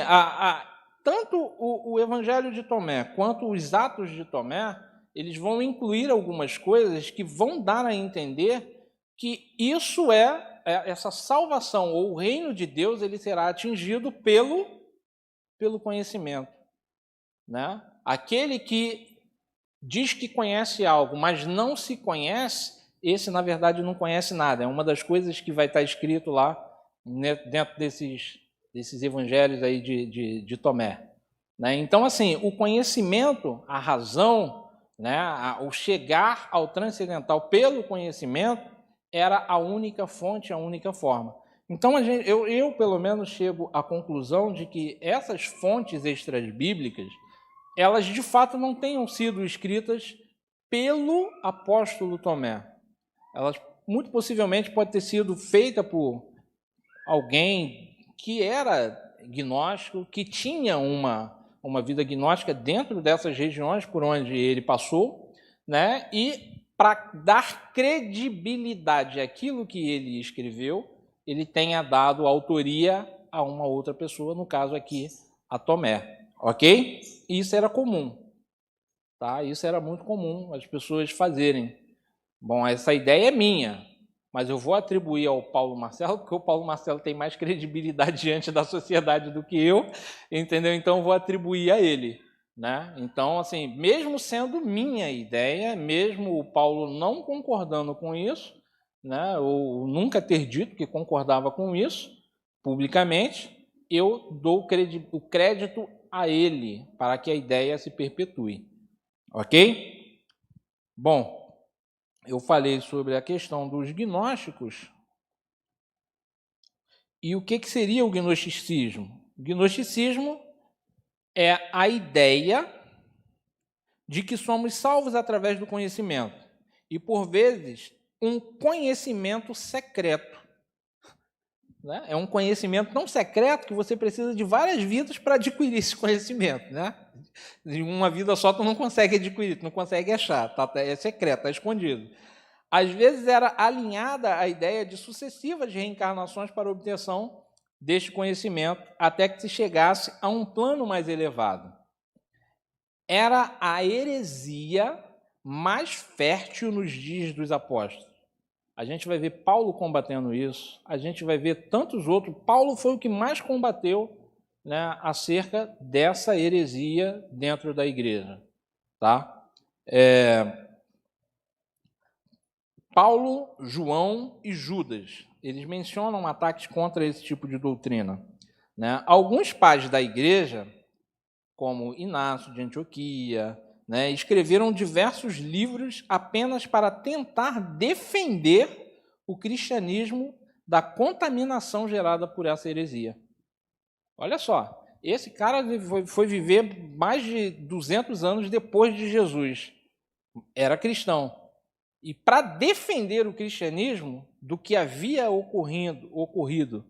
tanto o Evangelho de Tomé quanto os Atos de Tomé, eles vão incluir algumas coisas que vão dar a entender que isso essa salvação, ou o reino de Deus, ele será atingido pelo conhecimento, né? Aquele que diz que conhece algo, mas não se conhece, esse, na verdade, não conhece nada. É uma das coisas que vai estar escrito lá dentro desses evangelhos aí de Tomé, né? Então, assim, o conhecimento, a razão, né, o chegar ao transcendental pelo conhecimento, era a única fonte, a única forma. Então, eu pelo menos chego à conclusão de que essas fontes extrabíblicas, elas de fato não tenham sido escritas pelo apóstolo Tomé. Elas muito possivelmente podem ter sido feitas por alguém que era gnóstico, que tinha uma vida gnóstica dentro dessas regiões por onde ele passou, né? E para dar credibilidade àquilo que ele escreveu, ele tenha dado autoria a uma outra pessoa, no caso aqui, a Tomé. Ok? Isso era comum, tá? Isso era muito comum as pessoas fazerem. Bom, essa ideia é minha, mas eu vou atribuir ao Paulo Marcelo, porque o Paulo Marcelo tem mais credibilidade diante da sociedade do que eu, entendeu? Então, eu vou atribuir a ele, né? Então, assim, mesmo sendo minha ideia, mesmo o Paulo não concordando com isso, né, ou nunca ter dito que concordava com isso publicamente, eu dou o crédito a ele para que a ideia se perpetue. Ok? Bom, eu falei sobre a questão dos gnósticos. E o que seria o gnosticismo? O gnosticismo é a ideia de que somos salvos através do conhecimento. E, por vezes, um conhecimento secreto. Né? É um conhecimento tão secreto que você precisa de várias vidas para adquirir esse conhecimento. Né? Em uma vida só tu não consegue adquirir, tu não consegue achar, é secreto, está escondido. Às vezes era alinhada a ideia de sucessivas reencarnações para a obtenção deste conhecimento, até que se chegasse a um plano mais elevado. Era a heresia mais fértil nos dias dos apóstolos. A gente vai ver Paulo combatendo isso, a gente vai ver tantos outros. Paulo foi o que mais combateu, né, acerca dessa heresia dentro da igreja. Tá? Paulo, João e Judas, eles mencionam ataques contra esse tipo de doutrina. Né? Alguns pais da igreja, como Inácio de Antioquia, né, escreveram diversos livros apenas para tentar defender o cristianismo da contaminação gerada por essa heresia. Olha só, esse cara foi viver mais de 200 anos depois de Jesus. Era cristão. E para defender o cristianismo do que havia ocorrido,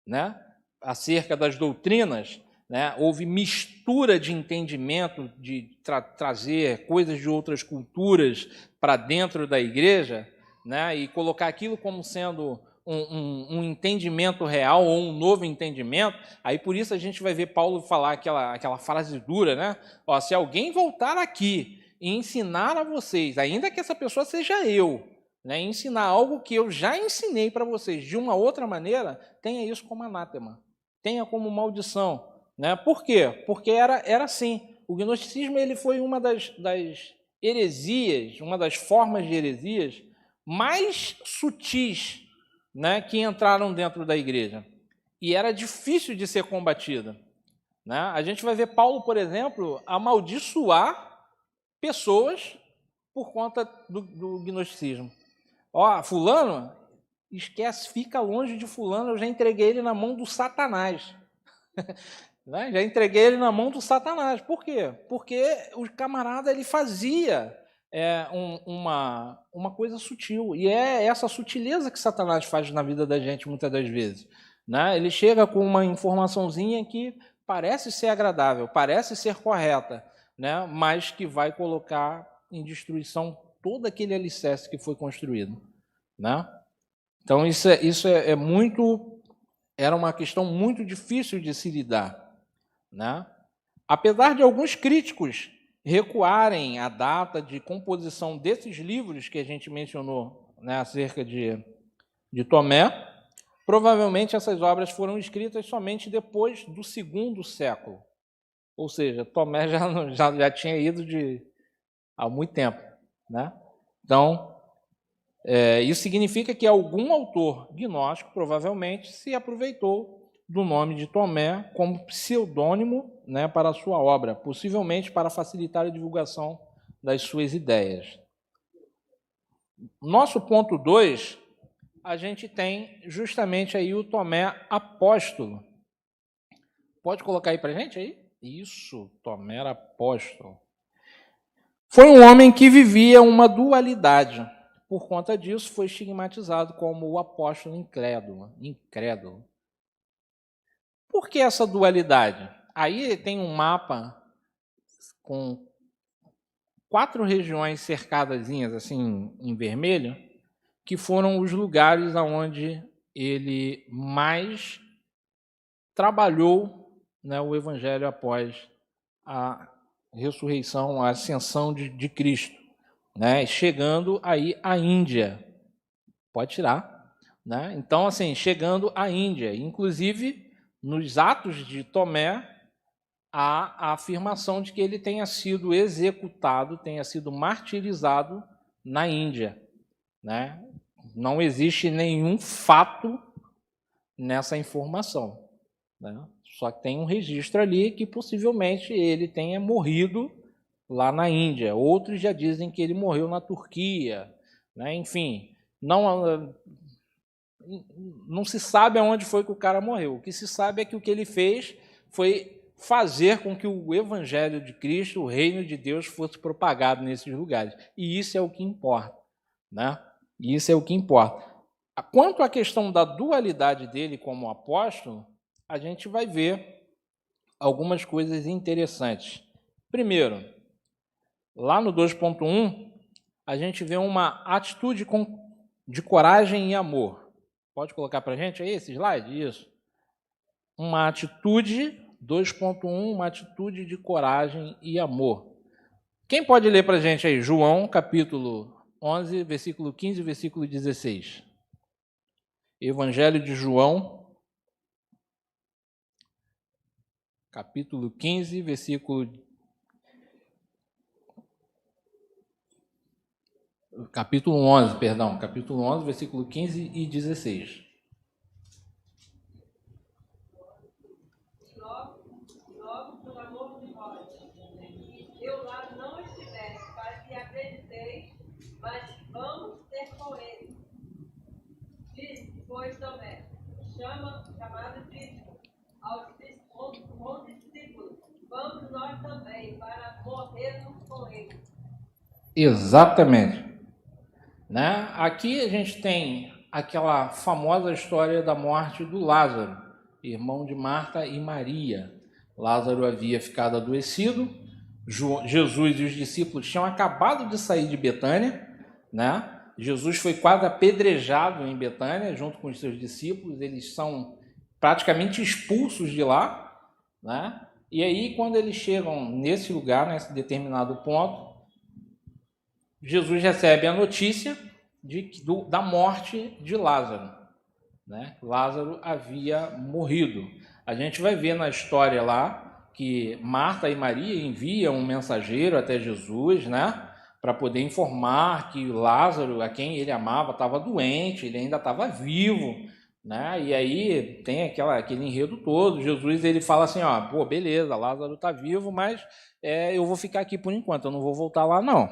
né, acerca das doutrinas, né, houve mistura de entendimento, de trazer coisas de outras culturas para dentro da igreja, né, e colocar aquilo como sendo um entendimento real ou um novo entendimento. Aí por isso a gente vai ver Paulo falar aquela frase dura, né? Ó, se alguém voltar aqui e ensinar a vocês, ainda que essa pessoa seja eu, né, ensinar algo que eu já ensinei para vocês de uma outra maneira, tenha isso como anátema, tenha como maldição. Né? Por quê? Porque era assim. O gnosticismo ele foi uma das heresias, uma das formas de heresias mais sutis, né, que entraram dentro da igreja. E era difícil de ser combatida. Né? A gente vai ver Paulo, por exemplo, amaldiçoar pessoas por conta do gnosticismo. Ó, fulano, esquece, fica longe de fulano, eu já entreguei ele na mão do Satanás. Né? Já entreguei ele na mão do Satanás. Por quê? Porque o camarada ele fazia uma coisa sutil. E é essa sutileza que Satanás faz na vida da gente muitas das vezes. Né? Ele chega com uma informaçãozinha que parece ser agradável, parece ser correta, né? Mas que vai colocar em destruição todo aquele alicerce que foi construído. Né? Então, era uma questão muito difícil de se lidar. Né? Apesar de alguns críticos recuarem a data de composição desses livros que a gente mencionou, né, acerca de Tomé, provavelmente essas obras foram escritas somente depois do 2º século. Ou seja, Tomé já tinha ido há muito tempo. Né? Então, isso significa que algum autor gnóstico provavelmente se aproveitou do nome de Tomé como pseudônimo, né, para a sua obra, possivelmente para facilitar a divulgação das suas ideias. Nosso ponto 2, a gente tem justamente aí o Tomé apóstolo. Pode colocar aí para a gente aí? Isso, Tomé apóstolo. Foi um homem que vivia uma dualidade. Por conta disso, foi estigmatizado como o apóstolo incrédulo. Por que essa dualidade? Aí tem um mapa com 4 regiões cercadazinhas assim em vermelho, que foram os lugares onde ele mais trabalhou, né, o evangelho após a ressurreição, a ascensão de Cristo, né, chegando aí à Índia. Pode tirar, né? Então, assim, chegando à Índia, inclusive nos Atos de Tomé, há a afirmação de que ele tenha sido executado, tenha sido martirizado na Índia. Né? Não existe nenhum fato nessa informação. Né? Só que tem um registro ali que possivelmente ele tenha morrido lá na Índia. Outros já dizem que ele morreu na Turquia. Né? Enfim, não se sabe aonde foi que o cara morreu. O que se sabe é que o que ele fez foi fazer com que o evangelho de Cristo, o reino de Deus, fosse propagado nesses lugares. E isso é o que importa. Né? E isso é o que importa. Quanto à questão da dualidade dele como apóstolo, a gente vai ver algumas coisas interessantes. Primeiro, lá no 2.1, a gente vê uma atitude de coragem e amor. Pode colocar para a gente aí esse slide? Isso. Uma atitude, 2.1, uma atitude de coragem e amor. Quem pode ler para a gente aí? João, capítulo 11, versículo 15 e versículo 16. Evangelho de João, capítulo 15, capítulo 11, versículo 15 e 16. Logo, por amor de vós, eu lá não estivesse para que acrediteis, mas vamos ter com ele. Disse, pois, Tomé, chamado Dídimo, aos discípulos, vamos nós também para morrermos com ele. Exatamente. Né? Aqui a gente tem aquela famosa história da morte do Lázaro, irmão de Marta e Maria. Lázaro havia ficado adoecido, Jesus e os discípulos tinham acabado de sair de Betânia, né? Jesus foi quase apedrejado em Betânia, junto com os seus discípulos, eles são praticamente expulsos de lá, né? E aí, quando eles chegam nesse lugar, nesse determinado ponto, Jesus recebe a notícia da morte de Lázaro, né? Lázaro havia morrido. A gente vai ver na história lá que Marta e Maria enviam um mensageiro até Jesus, né? Para poder informar que Lázaro, a quem ele amava, estava doente, ele ainda estava vivo, né? E aí tem aquele enredo todo. Jesus ele fala assim, ó, pô, beleza, Lázaro está vivo, mas eu vou ficar aqui por enquanto, eu não vou voltar lá não,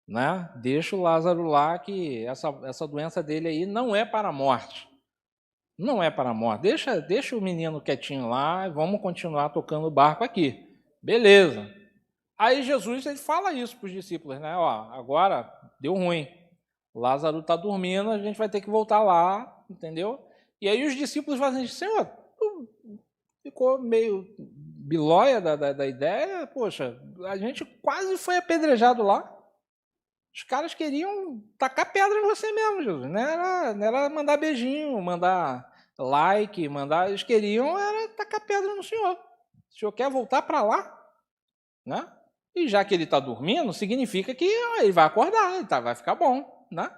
né? Deixa o Lázaro lá, que essa doença dele aí não é para a morte. Não é para a morte. Deixa o menino quietinho lá, vamos continuar tocando o barco aqui. Beleza. Aí Jesus ele fala isso para os discípulos, né? Ó, agora deu ruim. Lázaro está dormindo, a gente vai ter que voltar lá, entendeu? E aí os discípulos fazem assim, Senhor, tu ficou meio bilóia da ideia, poxa, a gente quase foi apedrejado lá. Os caras queriam tacar pedra em você mesmo, Jesus. Não era mandar beijinho, mandar like, eles queriam era tacar pedra no Senhor. O Senhor quer voltar para lá, né? E já que ele está dormindo, significa que ele vai acordar, vai ficar bom, né?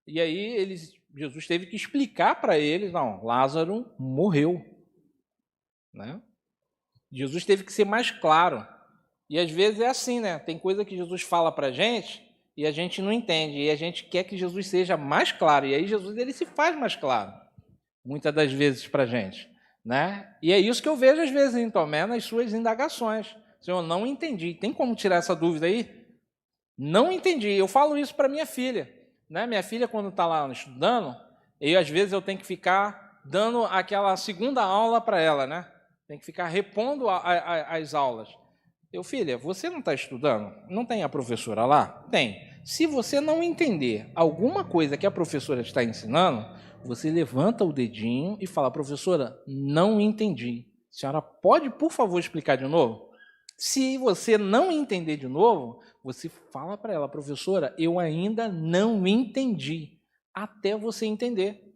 E aí Jesus teve que explicar para eles, não, Lázaro morreu, né? Jesus teve que ser mais claro. E às vezes é assim, né? Tem coisa que Jesus fala para a gente e a gente não entende, e a gente quer que Jesus seja mais claro, e aí Jesus ele se faz mais claro, muitas das vezes para a gente, né? E é isso que eu vejo às vezes em Tomé nas suas indagações. Senhor, não entendi. Tem como tirar essa dúvida aí? Não entendi. Eu falo isso para minha filha, né? Minha filha, quando está lá estudando, às vezes eu tenho que ficar dando aquela segunda aula para ela, né? Tem que ficar repondo as aulas. Filha, você não está estudando? Não tem a professora lá? Tem. Se você não entender alguma coisa que a professora está ensinando, você levanta o dedinho e fala, professora, não entendi. A senhora pode, por favor, explicar de novo? Se você não entender de novo, você fala para ela, professora, eu ainda não entendi, até você entender.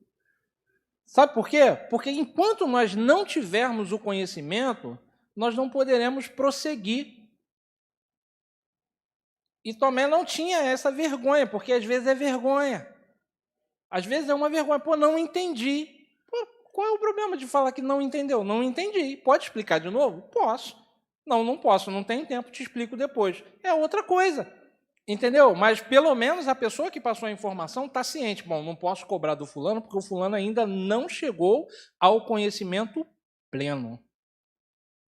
Sabe por quê? Porque enquanto nós não tivermos o conhecimento, nós não poderemos prosseguir. E Tomé não tinha essa vergonha, porque às vezes é vergonha. Às vezes é uma vergonha. Pô, não entendi. Pô, qual é o problema de falar que não entendeu? Não entendi. Pode explicar de novo? Posso. Não posso, não tem tempo, te explico depois. É outra coisa. Entendeu? Mas pelo menos a pessoa que passou a informação está ciente. Bom, não posso cobrar do fulano, porque o fulano ainda não chegou ao conhecimento pleno.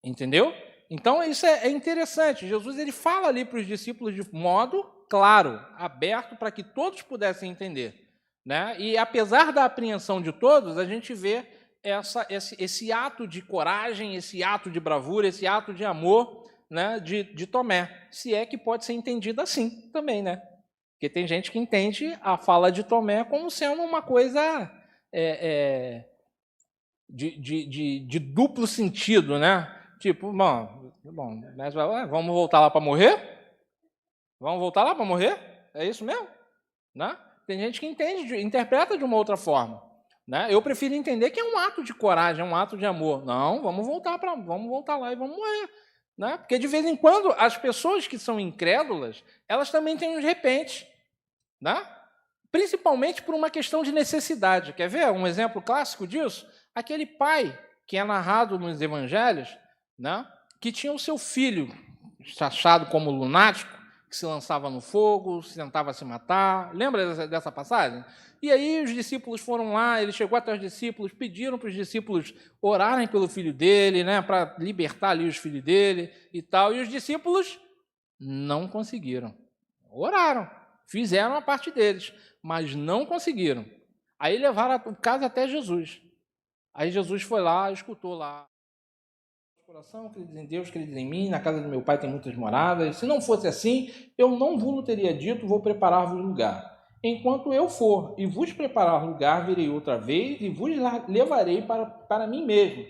Entendeu? Então, isso é interessante. Jesus ele fala ali para os discípulos de modo claro, aberto, para que todos pudessem entender, né? E apesar da apreensão de todos, a gente vê esse ato de coragem, esse ato de bravura, esse ato de amor, né, de Tomé. Se é que pode ser entendido assim também, né? Porque tem gente que entende a fala de Tomé como sendo uma coisa de duplo sentido, né? Tipo, bom, mas vamos voltar lá para morrer? Vamos voltar lá para morrer? É isso mesmo? Né? Tem gente que interpreta de uma outra forma. Né? Eu prefiro entender que é um ato de coragem, é um ato de amor. Não, vamos voltar lá e vamos morrer. Né? Porque, de vez em quando, as pessoas que são incrédulas, elas também têm uns de repente. Né? Principalmente por uma questão de necessidade. Quer ver um exemplo clássico disso? Aquele pai que é narrado nos evangelhos, né? Que tinha o seu filho achado como lunático, que se lançava no fogo, tentava se matar. Lembra dessa passagem? E aí os discípulos foram lá, ele chegou até os discípulos, pediram para os discípulos orarem pelo filho dele, né, para libertar ali os filhos dele e tal. E os discípulos não conseguiram. Oraram, fizeram a parte deles, mas não conseguiram. Aí levaram o caso até Jesus. Aí Jesus foi lá, escutou lá. Coração, crede em Deus, crede em mim, na casa do meu pai tem muitas moradas. Se não fosse assim, eu não vos teria dito, vou preparar-vos lugar. Enquanto eu for e vos preparar lugar, virei outra vez e vos levarei para mim mesmo,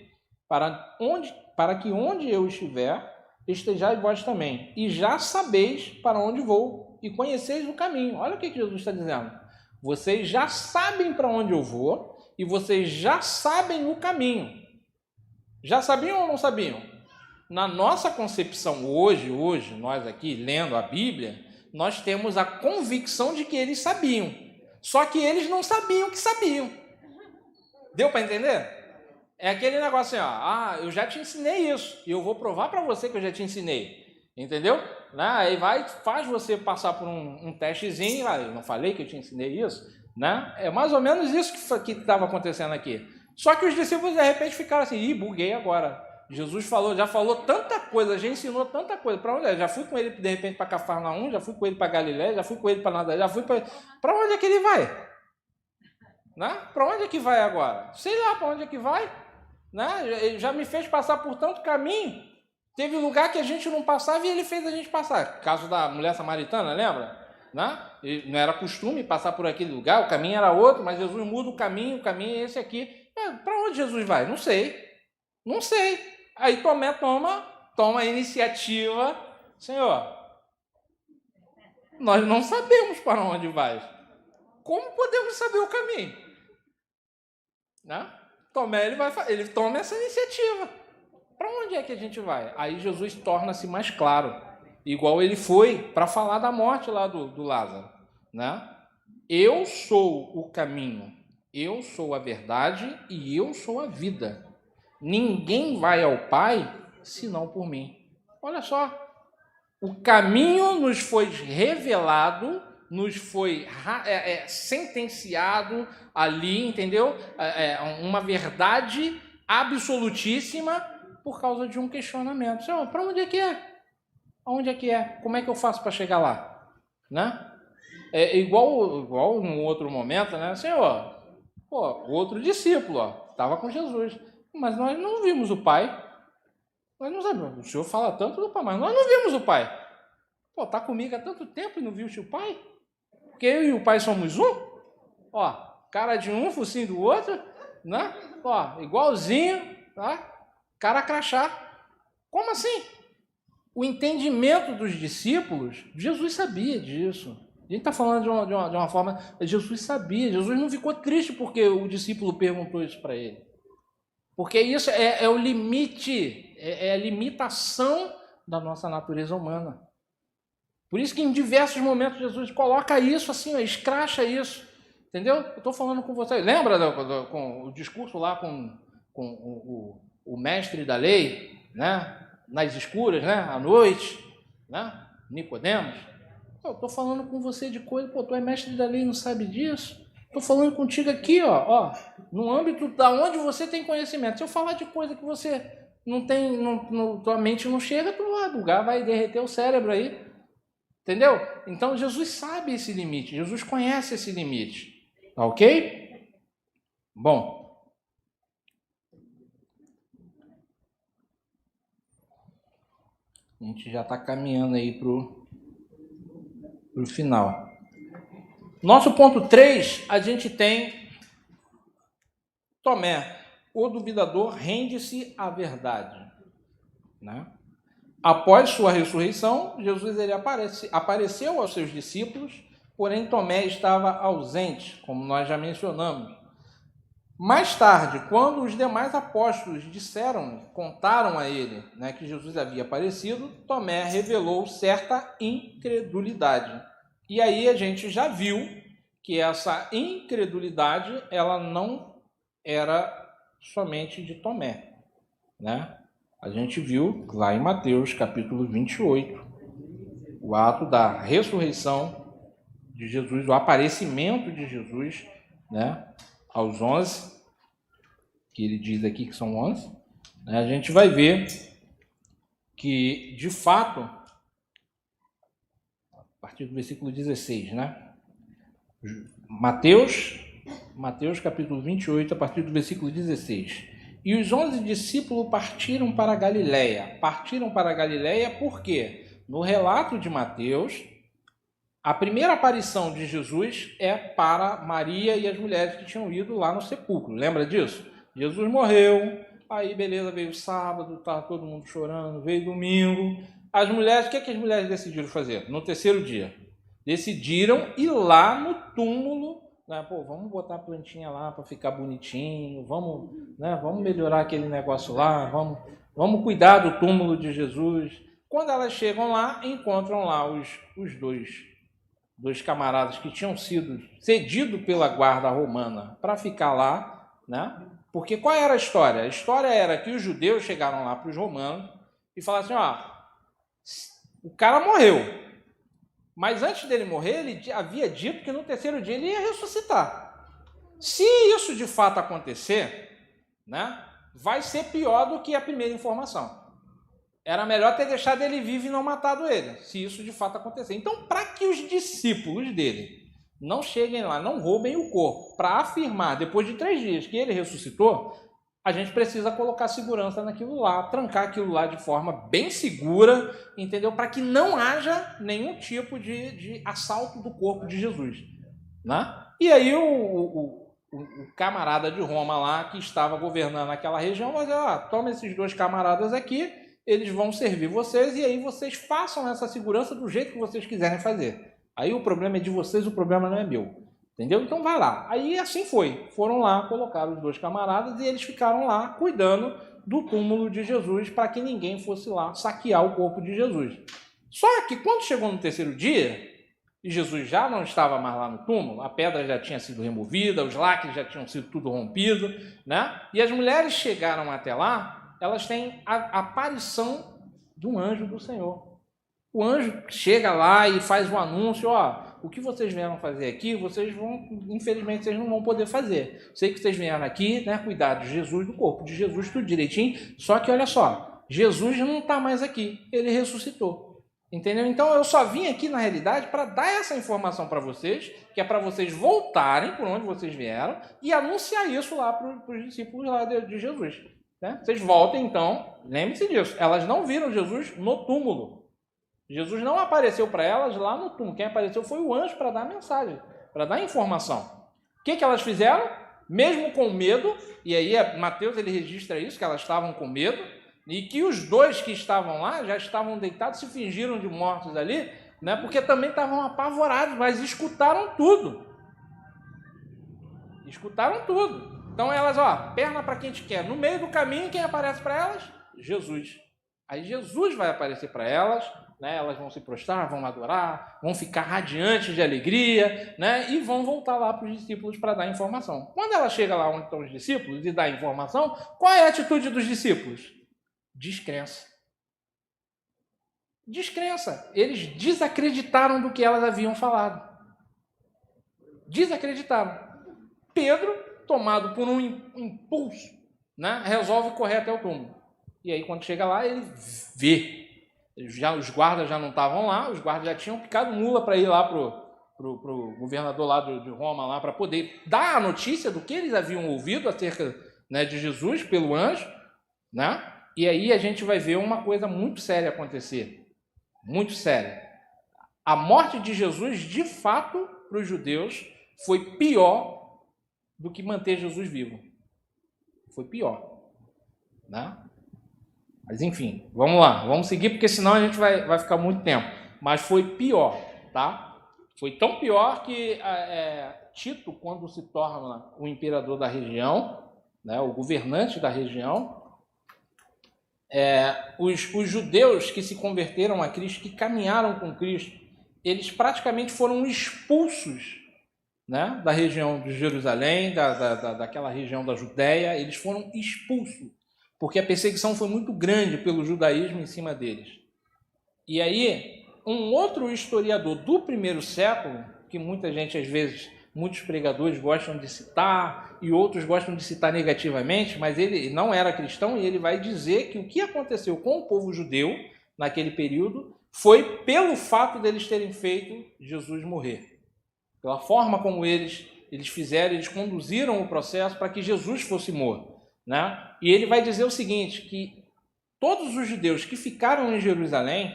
para que onde eu estiver, estejais vós também. E já sabeis para onde vou e conheceis o caminho. Olha o que Jesus está dizendo. Vocês já sabem para onde eu vou e vocês já sabem o caminho. Já sabiam ou não sabiam? Na nossa concepção hoje, nós aqui lendo a Bíblia, nós temos a convicção de que eles sabiam. Só que eles não sabiam que sabiam. Deu para entender? É aquele negócio assim, eu já te ensinei isso, e eu vou provar para você que eu já te ensinei. Entendeu? Aí faz você passar por um testezinho, eu não falei que eu te ensinei isso? Né? É mais ou menos isso que estava acontecendo aqui. Só que os discípulos, de repente, ficaram assim, buguei agora. Jesus já falou tanta coisa, já ensinou tanta coisa. Para onde é? Já fui com ele, de repente, para Cafarnaum, já fui com ele para Galiléia, já fui com ele para Nazaré, já fui para... Para onde é que ele vai? Né? Para onde é que vai agora? Sei lá para onde é que vai. Né? Ele já me fez passar por tanto caminho. Teve lugar que a gente não passava e ele fez a gente passar. Caso da mulher samaritana, lembra? Né? Não era costume passar por aquele lugar, o caminho era outro, mas Jesus muda o caminho é esse aqui. Para onde Jesus vai? Não sei. Aí Tomé toma a iniciativa. Senhor, nós não sabemos para onde vai. Como podemos saber o caminho? Né? Tomé, ele toma essa iniciativa. Para onde é que a gente vai? Aí Jesus torna-se mais claro. Igual ele foi para falar da morte lá do Lázaro. Né? Eu sou o caminho. Eu sou a verdade e eu sou a vida. Ninguém vai ao Pai senão por mim. Olha só, o caminho nos foi revelado, nos foi sentenciado ali, entendeu? Uma verdade absolutíssima por causa de um questionamento. Senhor, para onde é que é? Onde é que é? Como é que eu faço para chegar lá? Né? Igual num outro momento, né? Senhor, outro discípulo, estava com Jesus, mas nós não vimos o Pai. Nós não sabemos. O Senhor fala tanto do Pai, mas nós não vimos o Pai. Está comigo há tanto tempo e não viu o Pai? Porque eu e o Pai somos um? Cara de um, focinho do outro, né? Igualzinho, tá? Cara crachá. Como assim? O entendimento dos discípulos, Jesus sabia disso. A gente está falando de uma forma... Jesus sabia, Jesus não ficou triste porque o discípulo perguntou isso para ele. Porque isso é o limite, é a limitação da nossa natureza humana. Por isso que em diversos momentos Jesus coloca isso assim, escracha isso. Entendeu? Eu estou falando com você. Lembra com o discurso lá com o mestre da lei, né? Nas escuras, né? À noite, né? Nicodemos. Eu estou falando com você de coisa, tu é mestre da lei e não sabe disso? Estou falando contigo aqui, no âmbito da onde você tem conhecimento. Se eu falar de coisa que você não tem, tua mente não chega, tu vai bugar, vai derreter o cérebro aí. Entendeu? Então Jesus sabe esse limite, Jesus conhece esse limite. Tá ok? Bom. A gente já está caminhando aí para o final. Nosso ponto 3, a gente tem Tomé, o duvidador rende-se à verdade. Né? Após sua ressurreição, Jesus ele apareceu aos seus discípulos, porém Tomé estava ausente, como nós já mencionamos. Mais tarde, quando os demais apóstolos contaram a ele, né, que Jesus havia aparecido, Tomé revelou certa incredulidade. E aí a gente já viu que essa incredulidade, ela não era somente de Tomé, né? A gente viu lá em Mateus capítulo 28, o ato da ressurreição de Jesus, o aparecimento de Jesus, né, aos 11, que ele diz aqui que são 11, né, a gente vai ver que, de fato, a partir do versículo 16, né, Mateus capítulo 28, a partir do versículo 16. E os 11 discípulos partiram para a Galileia. Partiram para a Galileia por quê? No relato de Mateus, a primeira aparição de Jesus é para Maria e as mulheres que tinham ido lá no sepulcro. Lembra disso? Jesus morreu, aí beleza, veio o sábado, estava todo mundo chorando, veio domingo. As mulheres, o que as mulheres decidiram fazer? No terceiro dia, decidiram ir lá no túmulo, né? Pô, vamos botar a plantinha lá para ficar bonitinho, vamos, né? Vamos melhorar aquele negócio lá, vamos cuidar do túmulo de Jesus. Quando elas chegam lá, encontram lá os dois camaradas que tinham sido cedidos pela guarda romana para ficar lá, né? Porque qual era a história? A história era que os judeus chegaram lá para os romanos e falaram assim, ó, o cara morreu, mas antes dele morrer, ele havia dito que no terceiro dia ele ia ressuscitar. Se isso de fato acontecer, né, vai ser pior do que a primeira informação. Era melhor ter deixado ele vivo e não matado ele, se isso de fato acontecer. Então, para que os discípulos dele não cheguem lá, não roubem o corpo, para afirmar, depois de 3 dias, que ele ressuscitou, a gente precisa colocar segurança naquilo lá, trancar aquilo lá de forma bem segura, entendeu? Para que não haja nenhum tipo de assalto do corpo de Jesus, né? E aí o camarada de Roma lá, que estava governando aquela região, vai dizer, toma esses 2 camaradas aqui, eles vão servir vocês e aí vocês façam essa segurança do jeito que vocês quiserem fazer. Aí o problema é de vocês, o problema não é meu. Entendeu? Então vai lá. Aí assim foi. Foram lá, colocaram os 2 camaradas e eles ficaram lá cuidando do túmulo de Jesus para que ninguém fosse lá saquear o corpo de Jesus. Só que quando chegou no terceiro dia, e Jesus já não estava mais lá no túmulo, a pedra já tinha sido removida, os lacres já tinham sido tudo rompido, né? E as mulheres chegaram até lá, elas têm a aparição de um anjo do Senhor. O anjo chega lá e faz um anúncio, o que vocês vieram fazer aqui, infelizmente, vocês não vão poder fazer. Sei que vocês vieram aqui, né, cuidar de Jesus, do corpo de Jesus, tudo direitinho, só que olha só, Jesus não está mais aqui, ele ressuscitou. Entendeu? Então eu só vim aqui, na realidade, para dar essa informação para vocês, que é para vocês voltarem por onde vocês vieram e anunciar isso lá para os discípulos lá de Jesus. Né? Vocês voltem, então, lembre-se disso, elas não viram Jesus no túmulo. Jesus não apareceu para elas lá no túmulo. Quem apareceu foi o anjo para dar a mensagem, para dar a informação. O que elas fizeram? Mesmo com medo, e aí Mateus ele registra isso, que elas estavam com medo, e que os 2 que estavam lá já estavam deitados, se fingiram de mortos ali, né, porque também estavam apavorados, mas escutaram tudo. Escutaram tudo. Então elas, perna para quem te quer. No meio do caminho, quem aparece para elas? Jesus. Aí Jesus vai aparecer para elas, né? Elas vão se prostrar, vão adorar, vão ficar radiantes de alegria, né? E vão voltar lá para os discípulos para dar informação. Quando ela chega lá onde estão os discípulos e dá informação, qual é a atitude dos discípulos? Descrença. Descrença. Eles desacreditaram do que elas haviam falado. Desacreditaram. Pedro, tomado por um impulso, né, resolve correr até o túmulo. E aí, quando chega lá, ele vê. Os guardas já não estavam lá, os guardas já tinham picado mula para ir lá pro governador lá de Roma, lá para poder dar a notícia do que eles haviam ouvido acerca, né, de Jesus pelo anjo, né? E aí a gente vai ver uma coisa muito séria acontecer. Muito séria. A morte de Jesus, de fato, para os judeus, foi pior do que manter Jesus vivo. Foi pior. Né? Mas enfim, vamos lá, vamos seguir, porque senão a gente vai ficar muito tempo. Mas foi pior, tá? Foi tão pior que Tito, quando se torna o imperador da região, né, o governante da região, os judeus que se converteram a Cristo, que caminharam com Cristo, eles praticamente foram expulsos, né, da região de Jerusalém, daquela região da Judéia, eles foram expulsos, porque a perseguição foi muito grande pelo judaísmo em cima deles. E aí, um outro historiador do primeiro século, que muita gente, às vezes, muitos pregadores gostam de citar, e outros gostam de citar negativamente, mas ele não era cristão, e ele vai dizer que o que aconteceu com o povo judeu, naquele período, foi pelo fato deles terem feito Jesus morrer. Pela forma como eles fizeram, eles conduziram o processo para que Jesus fosse morto, né? E ele vai dizer o seguinte, que todos os judeus que ficaram em Jerusalém,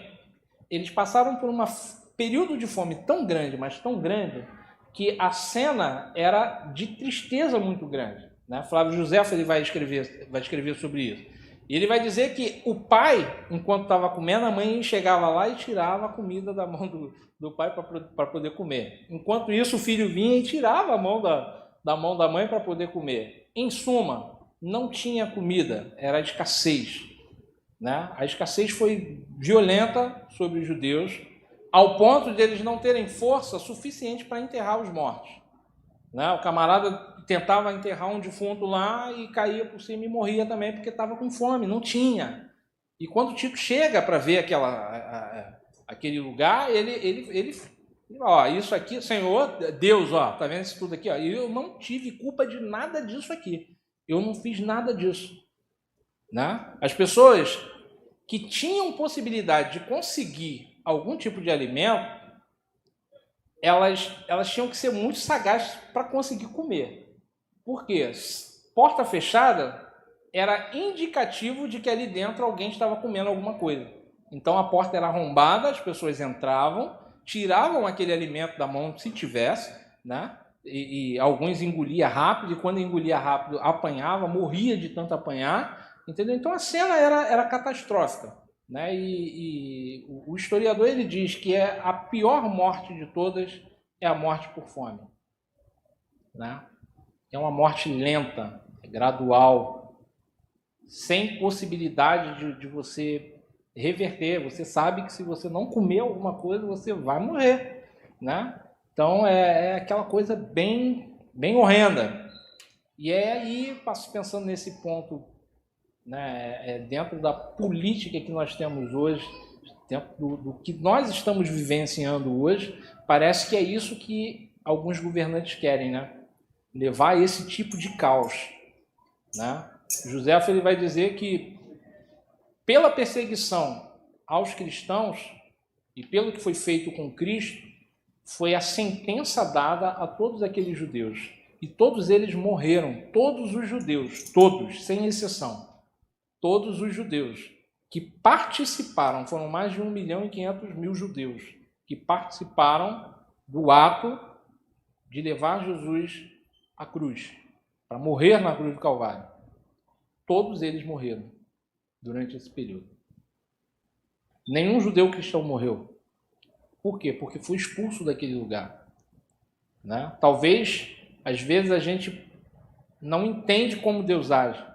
eles passaram por um período de fome tão grande, mas tão grande, que a cena era de tristeza muito grande, né? Flávio Josefo ele vai escrever sobre isso. E ele vai dizer que o pai, enquanto estava comendo, a mãe chegava lá e tirava a comida da mão do pai para poder comer. Enquanto isso, o filho vinha e tirava a mão da mão da mãe para poder comer. Em suma, não tinha comida, era escassez, né? A escassez foi violenta sobre os judeus, ao ponto de eles não terem força suficiente para enterrar os mortos, né? O camarada tentava enterrar um defunto lá e caía por cima e morria também porque estava com fome, não tinha. E quando Tito chega para ver aquele lugar, ele ó, isso aqui, Senhor, Deus, ó, tá vendo isso tudo aqui? Ó, eu não tive culpa de nada disso aqui. Eu não fiz nada disso, né? As pessoas que tinham possibilidade de conseguir algum tipo de alimento, elas tinham que ser muito sagazes para conseguir comer. Por quê? Porta fechada era indicativo de que ali dentro alguém estava comendo alguma coisa. Então a porta era arrombada, as pessoas entravam, tiravam aquele alimento da mão, se tivesse, né? E alguns engolia rápido, e quando engolia rápido apanhava, morria de tanto apanhar, entendeu? Então a cena era catastrófica, né? E o historiador ele diz que a pior morte de todas é a morte por fome, né? É uma morte lenta, gradual, sem possibilidade de você reverter. Você sabe que se você não comer alguma coisa, você vai morrer, né? Então é aquela coisa bem horrenda. E aí, pensando nesse ponto, né, dentro da política que nós temos hoje, dentro do que nós estamos vivenciando hoje, parece que é isso que alguns governantes querem, né? Levar esse tipo de caos, né? Joséfo ele vai dizer que pela perseguição aos cristãos e pelo que foi feito com Cristo, foi a sentença dada a todos aqueles judeus. E todos eles morreram, todos os judeus, todos, sem exceção. Todos os judeus que participaram, foram mais de 1.500.000 judeus, que participaram do ato de levar Jesus à cruz, para morrer na cruz do Calvário. Todos eles morreram durante esse período. Nenhum judeu cristão morreu. Por quê? Porque foi expulso daquele lugar, né? Talvez, às vezes, a gente não entende como Deus age.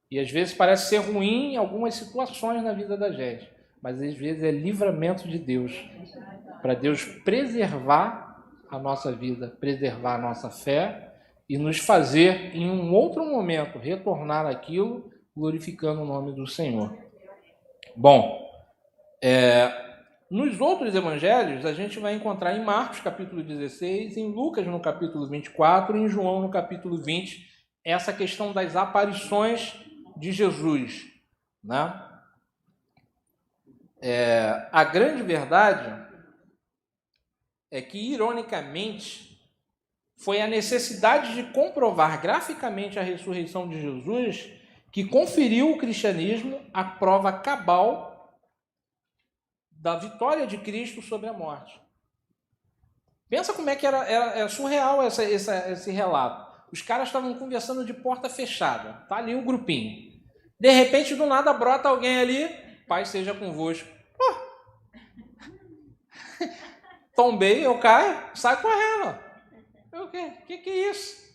E às vezes parece ser ruim em algumas situações na vida da gente. Mas às vezes é livramento de Deus. Para Deus preservar a nossa vida, preservar a nossa fé e nos fazer, em um outro momento, retornar àquilo, glorificando o nome do Senhor. Bom, nos outros evangelhos, a gente vai encontrar em Marcos, capítulo 16, em Lucas, no capítulo 24, e em João, no capítulo 20, essa questão das aparições de Jesus, né? A grande verdade é que, ironicamente, foi a necessidade de comprovar graficamente a ressurreição de Jesus que conferiu ao cristianismo a prova cabal da vitória de Cristo sobre a morte. Pensa como é que era surreal esse relato. Os caras estavam conversando de porta fechada. Tá ali o grupinho. De repente, do nada, brota alguém ali. Paz seja convosco. Tombei, eu caio, sai correndo. O que é isso?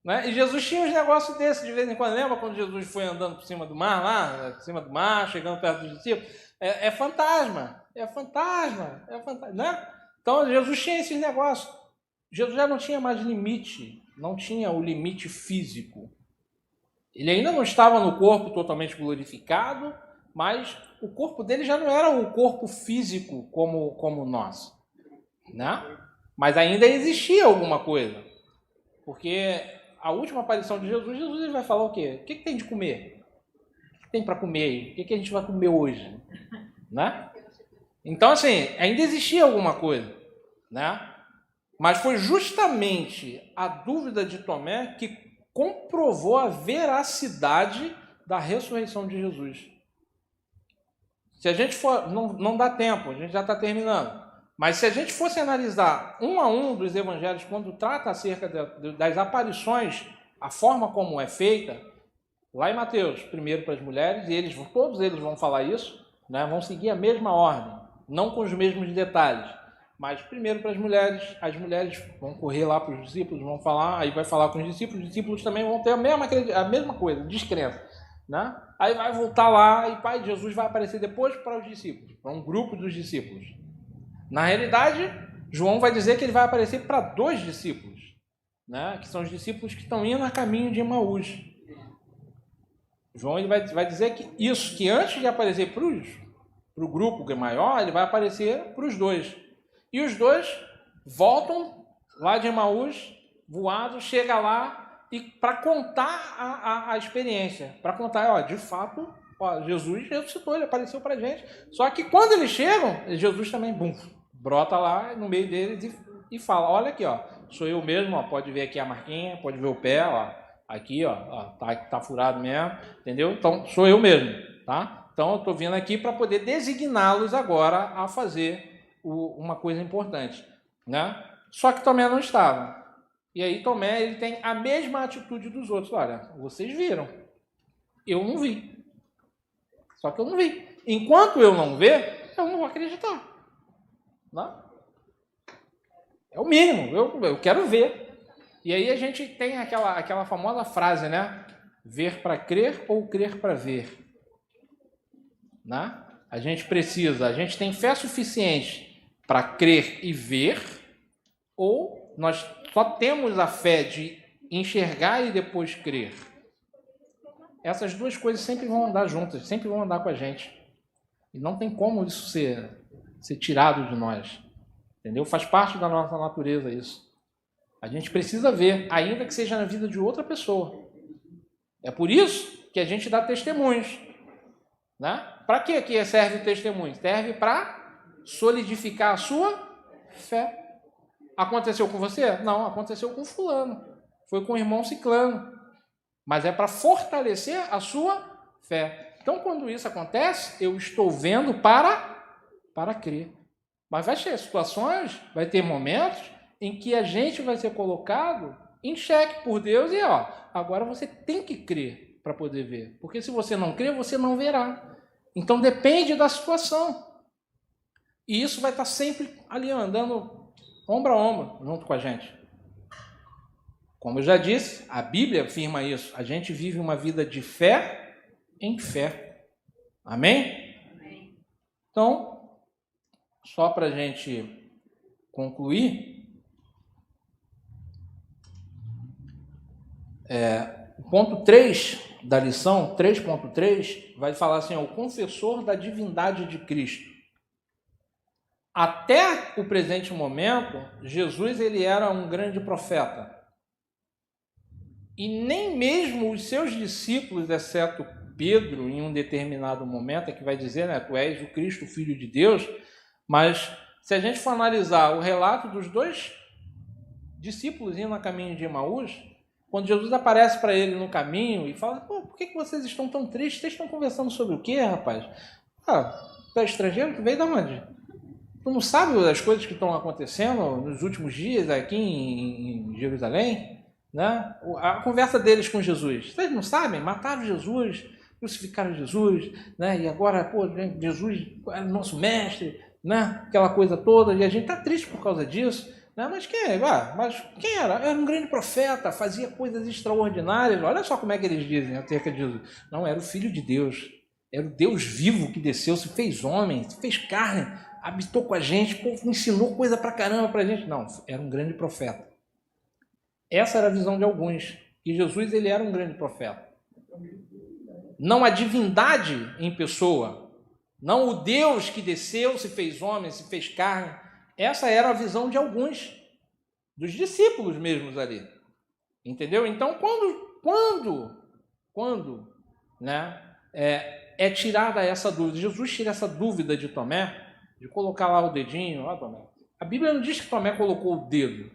Né? E Jesus tinha uns negócios desses de vez em quando. Lembra quando Jesus foi andando por cima do mar, lá, por cima do mar, chegando perto dos discípulos? É fantasma, né? Então Jesus tinha esses negócios. Jesus já não tinha mais limite, não tinha o limite físico. Ele ainda não estava no corpo totalmente glorificado, mas o corpo dele já não era o corpo físico como nós, né? Mas ainda existia alguma coisa, porque a última aparição de Jesus ele vai falar o quê? O que tem de comer? O que tem para comer? O que a gente vai comer hoje? Né? Então, assim, ainda existia alguma coisa, né? Mas foi justamente a dúvida de Tomé que comprovou a veracidade da ressurreição de Jesus. Se a gente for, não dá tempo, a gente já está terminando. Mas se a gente fosse analisar um a um dos evangelhos, quando trata acerca das aparições, a forma como é feita, lá em Mateus, primeiro para as mulheres, e todos eles vão falar isso, né? Vão seguir a mesma ordem, não com os mesmos detalhes. Mas primeiro para as mulheres vão correr lá para os discípulos, vão falar, aí vai falar com os discípulos também vão ter a mesma coisa, descrença. Né? Aí vai voltar lá e Pai, Jesus vai aparecer depois para os discípulos, para um grupo dos discípulos. Na realidade, João vai dizer que ele vai aparecer para 2 discípulos, né? Que são os discípulos que estão indo a caminho de Emaús. João ele vai dizer que antes de aparecer para o grupo maior, ele vai aparecer para os 2. E os 2 voltam lá de Emaús, voados, chega lá e para contar a experiência, para contar, de fato, Jesus ressuscitou, ele apareceu para a gente. Só que quando eles chegam, Jesus também, brota lá no meio deles e fala, olha aqui, sou eu mesmo, pode ver aqui a marquinha, pode ver o pé, aqui, tá furado mesmo, entendeu? Então, sou eu mesmo, tá? Então, eu estou vindo aqui para poder designá-los agora a fazer uma coisa importante, né? Só que Tomé não estava. E aí Tomé ele tem a mesma atitude dos outros. Olha, vocês viram, eu não vi. Só que eu não vi. Enquanto eu não ver, eu não vou acreditar. Não? É o mínimo. Eu quero ver. E aí a gente tem aquela famosa frase, né? Ver para crer ou crer para ver. Né? A gente tem fé suficiente para crer e ver, ou nós só temos a fé de enxergar e depois crer. Essas duas coisas sempre vão andar juntas, sempre vão andar com a gente. E não tem como isso ser tirado de nós. Entendeu? Faz parte da nossa natureza isso. A gente precisa ver, ainda que seja na vida de outra pessoa. É por isso que a gente dá testemunhos. Né? Para que serve o testemunho? Serve para solidificar a sua fé. Aconteceu com você? Não, aconteceu com fulano. Foi com o irmão ciclano. Mas é para fortalecer a sua fé. Então, quando isso acontece, eu estou vendo para crer. Mas vai ter situações, vai ter momentos em que a gente vai ser colocado em xeque por Deus e agora você tem que crer para poder ver. Porque se você não crer, você não verá. Então depende da situação. E isso vai estar sempre ali andando ombro a ombro junto com a gente. Como eu já disse, a Bíblia afirma isso. A gente vive uma vida de fé em fé. Amém? Amém. Então, só para a gente concluir, o ponto 3 da lição, 3.3, vai falar assim, o confessor da divindade de Cristo. Até o presente momento, Jesus ele era um grande profeta. E nem mesmo os seus discípulos, exceto Pedro, em um determinado momento, é que vai dizer, né, tu és o Cristo, o Filho de Deus, mas se a gente for analisar o relato dos 2 discípulos indo a caminho de Emaús, quando Jesus aparece para ele no caminho e fala, por que vocês estão tão tristes? Vocês estão conversando sobre o quê, rapaz? Tu é estrangeiro? Tu veio de onde? Tu não sabe as coisas que estão acontecendo nos últimos dias aqui em Jerusalém? Né? A conversa deles com Jesus. Vocês não sabem? Mataram Jesus, crucificaram Jesus, né? E agora, Jesus é nosso mestre, né? Aquela coisa toda, e a gente está triste por causa disso. Né? Mas quem era? Era um grande profeta, fazia coisas extraordinárias. Olha só como é que eles dizem acerca de Jesus. Não, era o Filho de Deus. Era o Deus vivo que desceu, se fez homem, se fez carne, habitou com a gente, pô, ensinou coisa pra caramba pra gente. Não, era um grande profeta. Essa era a visão de alguns. Que Jesus, ele era um grande profeta. Não a divindade em pessoa, não o Deus que desceu, se fez homem, se fez carne. Essa era a visão de alguns, dos discípulos mesmos ali. Entendeu? Então, quando né, é tirada essa dúvida, Jesus tira essa dúvida de Tomé, de colocar lá o dedinho, ó, Tomé. A Bíblia não diz que Tomé colocou o dedo.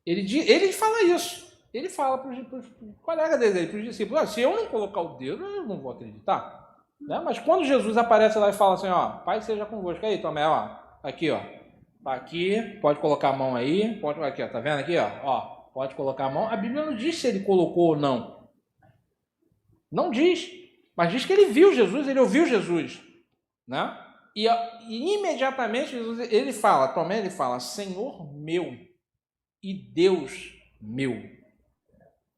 Ele fala isso. Ele fala para os colegas dele, para os discípulos, se eu não colocar o dedo, eu não vou acreditar. Né? Mas quando Jesus aparece lá e fala assim, ó, Pai seja convosco, aí Tomé, ó, aqui, ó, tá aqui, pode colocar a mão aí, pode, aqui, ó, tá vendo aqui, ó, pode colocar a mão. A Bíblia não diz se ele colocou ou não. Não diz, mas diz que ele viu Jesus, ele ouviu Jesus, né? E imediatamente Jesus, Tomé, ele fala, Senhor meu e Deus meu.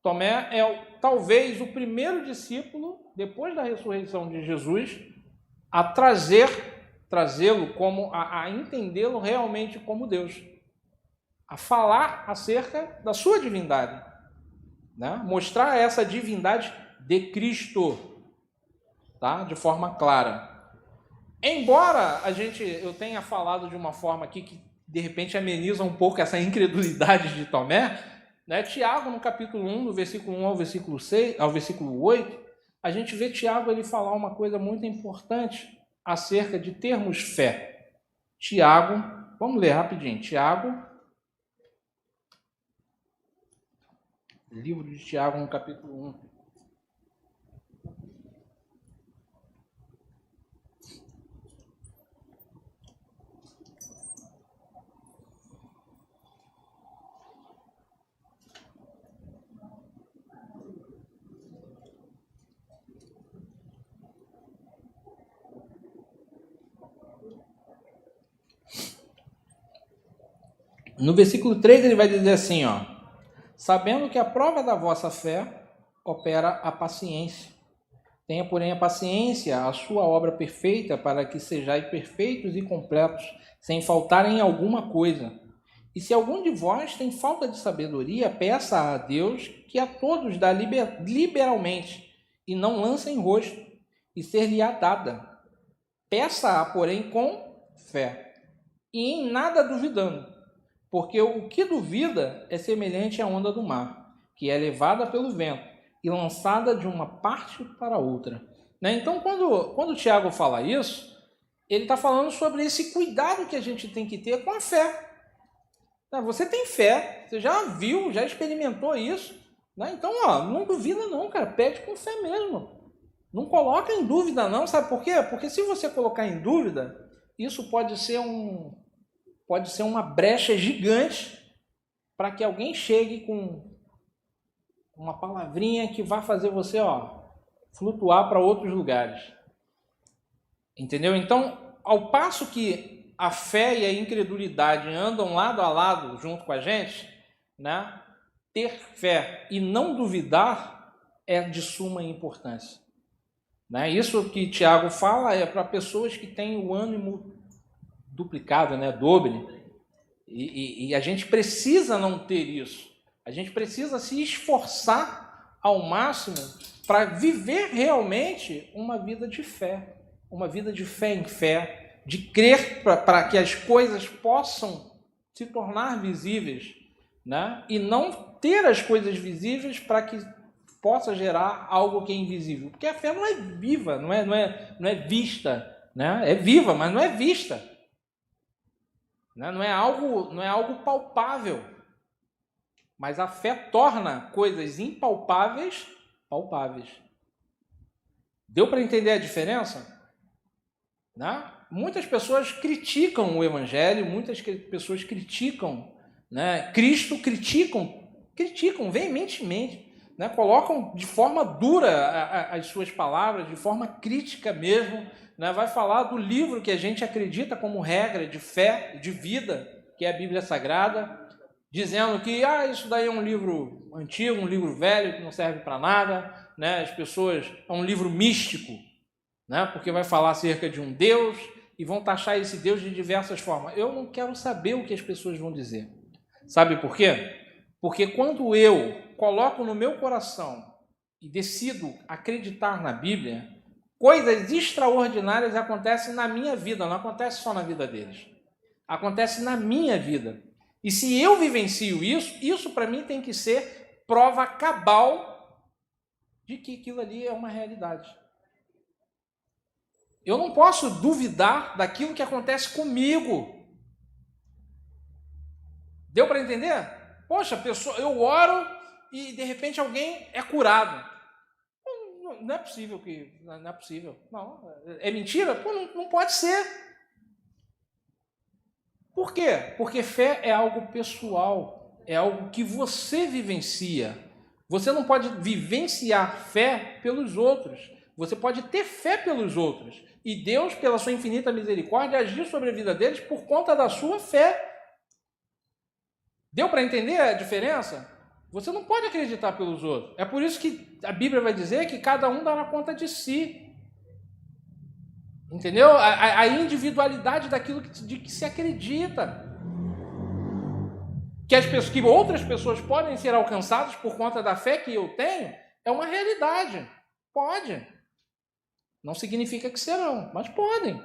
Tomé é talvez o primeiro discípulo, depois da ressurreição de Jesus, a trazê-lo como, a entendê-lo realmente como Deus. A falar acerca da sua divindade. Né? Mostrar essa divindade de Cristo, tá? De forma clara. Embora eu tenha falado de uma forma aqui que de repente ameniza um pouco essa incredulidade de Tomé, né? Tiago, no capítulo 1, do versículo 1 ao versículo 6, ao versículo 8, a gente vê Tiago ele falar uma coisa muito importante acerca de termos fé. Tiago, vamos ler rapidinho. Tiago, livro de Tiago, no capítulo 1. No versículo 3 ele vai dizer assim, ó, sabendo que a prova da vossa fé opera a paciência. Tenha, porém, a paciência, a sua obra perfeita, para que sejais perfeitos e completos, sem faltar em alguma coisa. E se algum de vós tem falta de sabedoria, peça a Deus, que a todos dá liberalmente, e não lança em rosto, e ser-lhe-á dada. Peça-a, porém, com fé, e em nada duvidando. Porque o que duvida é semelhante à onda do mar, que é levada pelo vento e lançada de uma parte para outra. Né? Então, quando o Tiago fala isso, ele está falando sobre esse cuidado que a gente tem que ter com a fé. Você tem fé, você já viu, já experimentou isso. Né? Então, não duvida não, cara, pede com fé mesmo. Não coloca em dúvida não, sabe por quê? Porque se você colocar em dúvida, isso pode ser uma brecha gigante para que alguém chegue com uma palavrinha que vai fazer você flutuar para outros lugares. Entendeu? Então, ao passo que a fé e a incredulidade andam lado a lado junto com a gente, né? Ter fé e não duvidar é de suma importância. Né? Isso que Tiago fala é para pessoas que têm o ânimo duplicado, né? Dobre. E a gente precisa não ter isso. A gente precisa se esforçar ao máximo para viver realmente uma vida de fé. Uma vida de fé em fé, de crer para que as coisas possam se tornar visíveis, né? E não ter as coisas visíveis para que possa gerar algo que é invisível. Porque a fé não é viva, não é vista, né? É viva, mas não é vista. Não é algo palpável. Mas a fé torna coisas impalpáveis palpáveis. Deu para entender a diferença? Né? Muitas pessoas criticam o Evangelho, muitas pessoas criticam, né? Cristo, criticam veementemente, né? Colocam de forma dura as suas palavras, de forma crítica mesmo, né? Vai falar do livro que a gente acredita como regra de fé, de vida, que é a Bíblia Sagrada, dizendo que isso daí é um livro antigo, um livro velho, que não serve para nada, né? As pessoas, é um livro místico, né? Porque vai falar acerca de um Deus e vão taxar esse Deus de diversas formas. Eu não quero saber o que as pessoas vão dizer. Sabe por quê? Porque quando eu coloco no meu coração e decido acreditar na Bíblia, coisas extraordinárias acontecem na minha vida, não acontece só na vida deles. Acontece na minha vida. E se eu vivencio isso para mim tem que ser prova cabal de que aquilo ali é uma realidade. Eu não posso duvidar daquilo que acontece comigo. Deu para entender? Poxa, pessoa, eu oro e de repente alguém é curado. Não é possível que... Não é possível. Não. É mentira? Pô, não pode ser. Por quê? Porque fé é algo pessoal. É algo que você vivencia. Você não pode vivenciar fé pelos outros. Você pode ter fé pelos outros. E Deus, pela sua infinita misericórdia, agir sobre a vida deles por conta da sua fé. Deu para entender a diferença? Você não pode acreditar pelos outros. É por isso que a Bíblia vai dizer que cada um dará conta de si. Entendeu? A individualidade daquilo de que se acredita. Que outras pessoas podem ser alcançadas por conta da fé que eu tenho, é uma realidade. Pode. Não significa que serão, mas podem.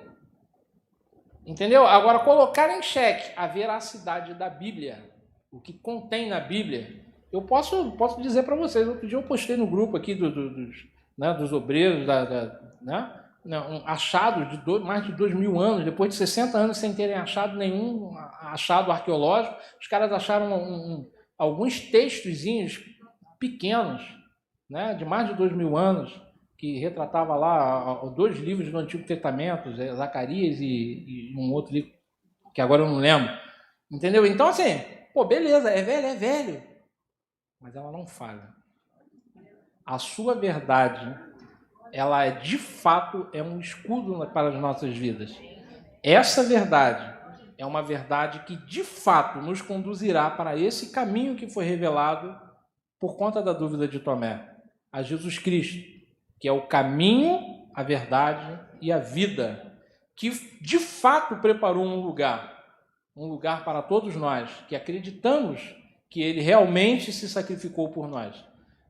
Entendeu? Agora, colocar em xeque a veracidade da Bíblia, o que contém na Bíblia, eu posso dizer para vocês. Outro dia eu postei no grupo aqui dos obreiros, achados de mais de 2.000 anos, depois de 60 anos sem terem achado nenhum achado arqueológico, os caras acharam alguns textozinhos pequenos, né, de mais de 2.000 anos, que retratava lá 2 livros do Antigo Testamento, Zacarias e um outro livro, que agora eu não lembro. Entendeu? Então, assim, beleza, é velho, mas ela não falha. A sua verdade, ela de fato é um escudo para as nossas vidas. Essa verdade é uma verdade que de fato nos conduzirá para esse caminho que foi revelado por conta da dúvida de Tomé, a Jesus Cristo, que é o caminho, a verdade e a vida, que de fato preparou um lugar para todos nós, que acreditamos que ele realmente se sacrificou por nós,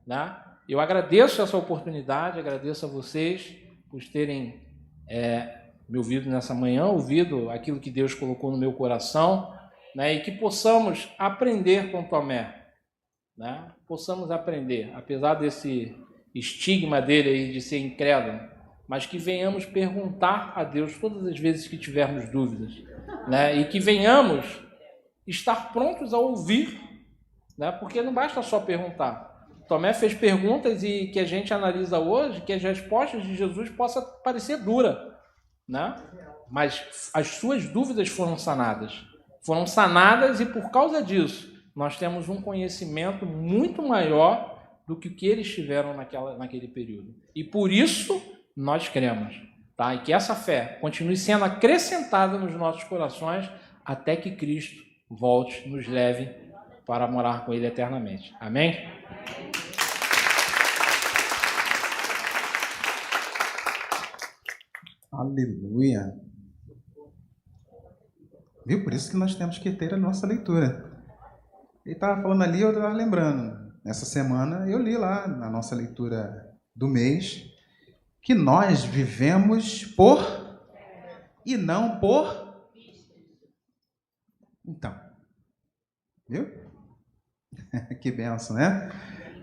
né? Eu agradeço essa oportunidade, agradeço a vocês por terem me ouvido nessa manhã, ouvido aquilo que Deus colocou no meu coração, né? E que possamos aprender com Tomé, né? Possamos aprender, apesar desse estigma dele aí de ser incrédulo, mas que venhamos perguntar a Deus todas as vezes que tivermos dúvidas, né? E que venhamos estar prontos a ouvir, né? Porque não basta só perguntar. Tomé fez perguntas e que a gente analisa hoje, que as respostas de Jesus possam parecer duras, né? Mas as suas dúvidas foram sanadas. Foram sanadas e por causa disso nós temos um conhecimento muito maior do que o que eles tiveram naquele período. E por isso nós cremos, tá? E que essa fé continue sendo acrescentada nos nossos corações até que Cristo volte, nos leve para morar com Ele eternamente. Amém? Aleluia. Viu? Por isso que nós temos que ter a nossa leitura. Ele estava falando ali, eu estava lembrando. Nessa semana eu li lá na nossa leitura do mês que nós vivemos por e não por. Então, viu? Que bênção, né?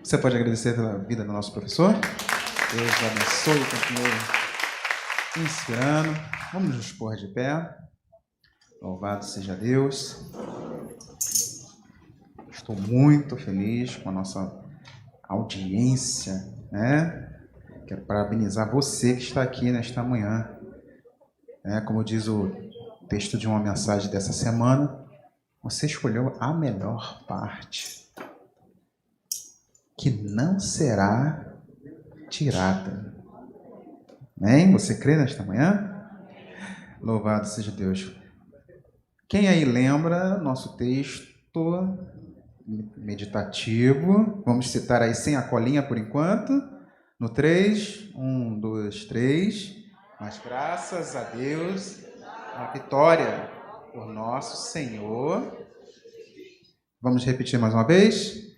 Você pode agradecer pela vida do nosso professor? Deus abençoe e continue inspirando. Vamos nos pôr de pé. Louvado seja Deus. Estou muito feliz com a nossa audiência, né? Quero parabenizar você que está aqui nesta manhã. Como diz o texto de uma mensagem dessa semana, você escolheu a melhor parte, que não será tirada. Amém? Você crê nesta manhã? Louvado seja Deus. Quem aí lembra nosso texto meditativo? Vamos citar aí sem a colinha por enquanto. No 3, 1, 2, 3. Mas graças a Deus, a vitória por nosso Senhor. Vamos repetir mais uma vez?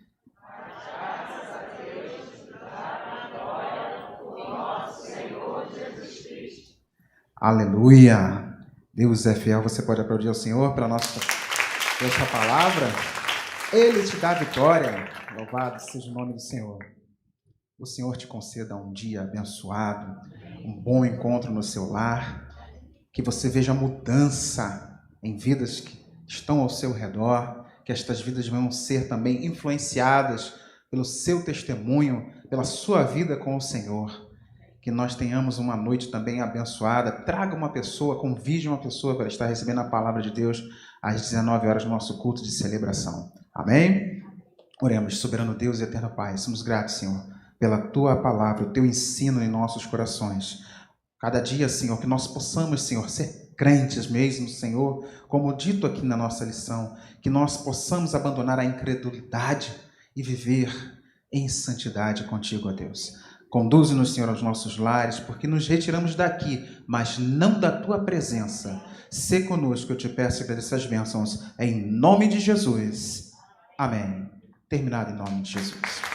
Aleluia! Deus é fiel, você pode aplaudir ao Senhor pela essa palavra. Ele te dá vitória. Louvado seja o nome do Senhor. O Senhor te conceda um dia abençoado, um bom encontro no seu lar, que você veja mudança em vidas que estão ao seu redor, que estas vidas vão ser também influenciadas pelo seu testemunho, pela sua vida com o Senhor. Que nós tenhamos uma noite também abençoada. Traga uma pessoa, convide uma pessoa para estar recebendo a palavra de Deus às 19 horas no nosso culto de celebração. Amém? Oremos, soberano Deus e eterno Pai. Somos gratos, Senhor, pela Tua palavra, o Teu ensino em nossos corações. Cada dia, Senhor, que nós possamos, Senhor, ser crentes mesmo, Senhor, como dito aqui na nossa lição, que nós possamos abandonar a incredulidade e viver em santidade contigo, ó Deus. Conduze-nos, Senhor, aos nossos lares, porque nos retiramos daqui, mas não da Tua presença. Sê conosco, eu te peço e agradeço as bênçãos, em nome de Jesus. Amém. Terminado em nome de Jesus.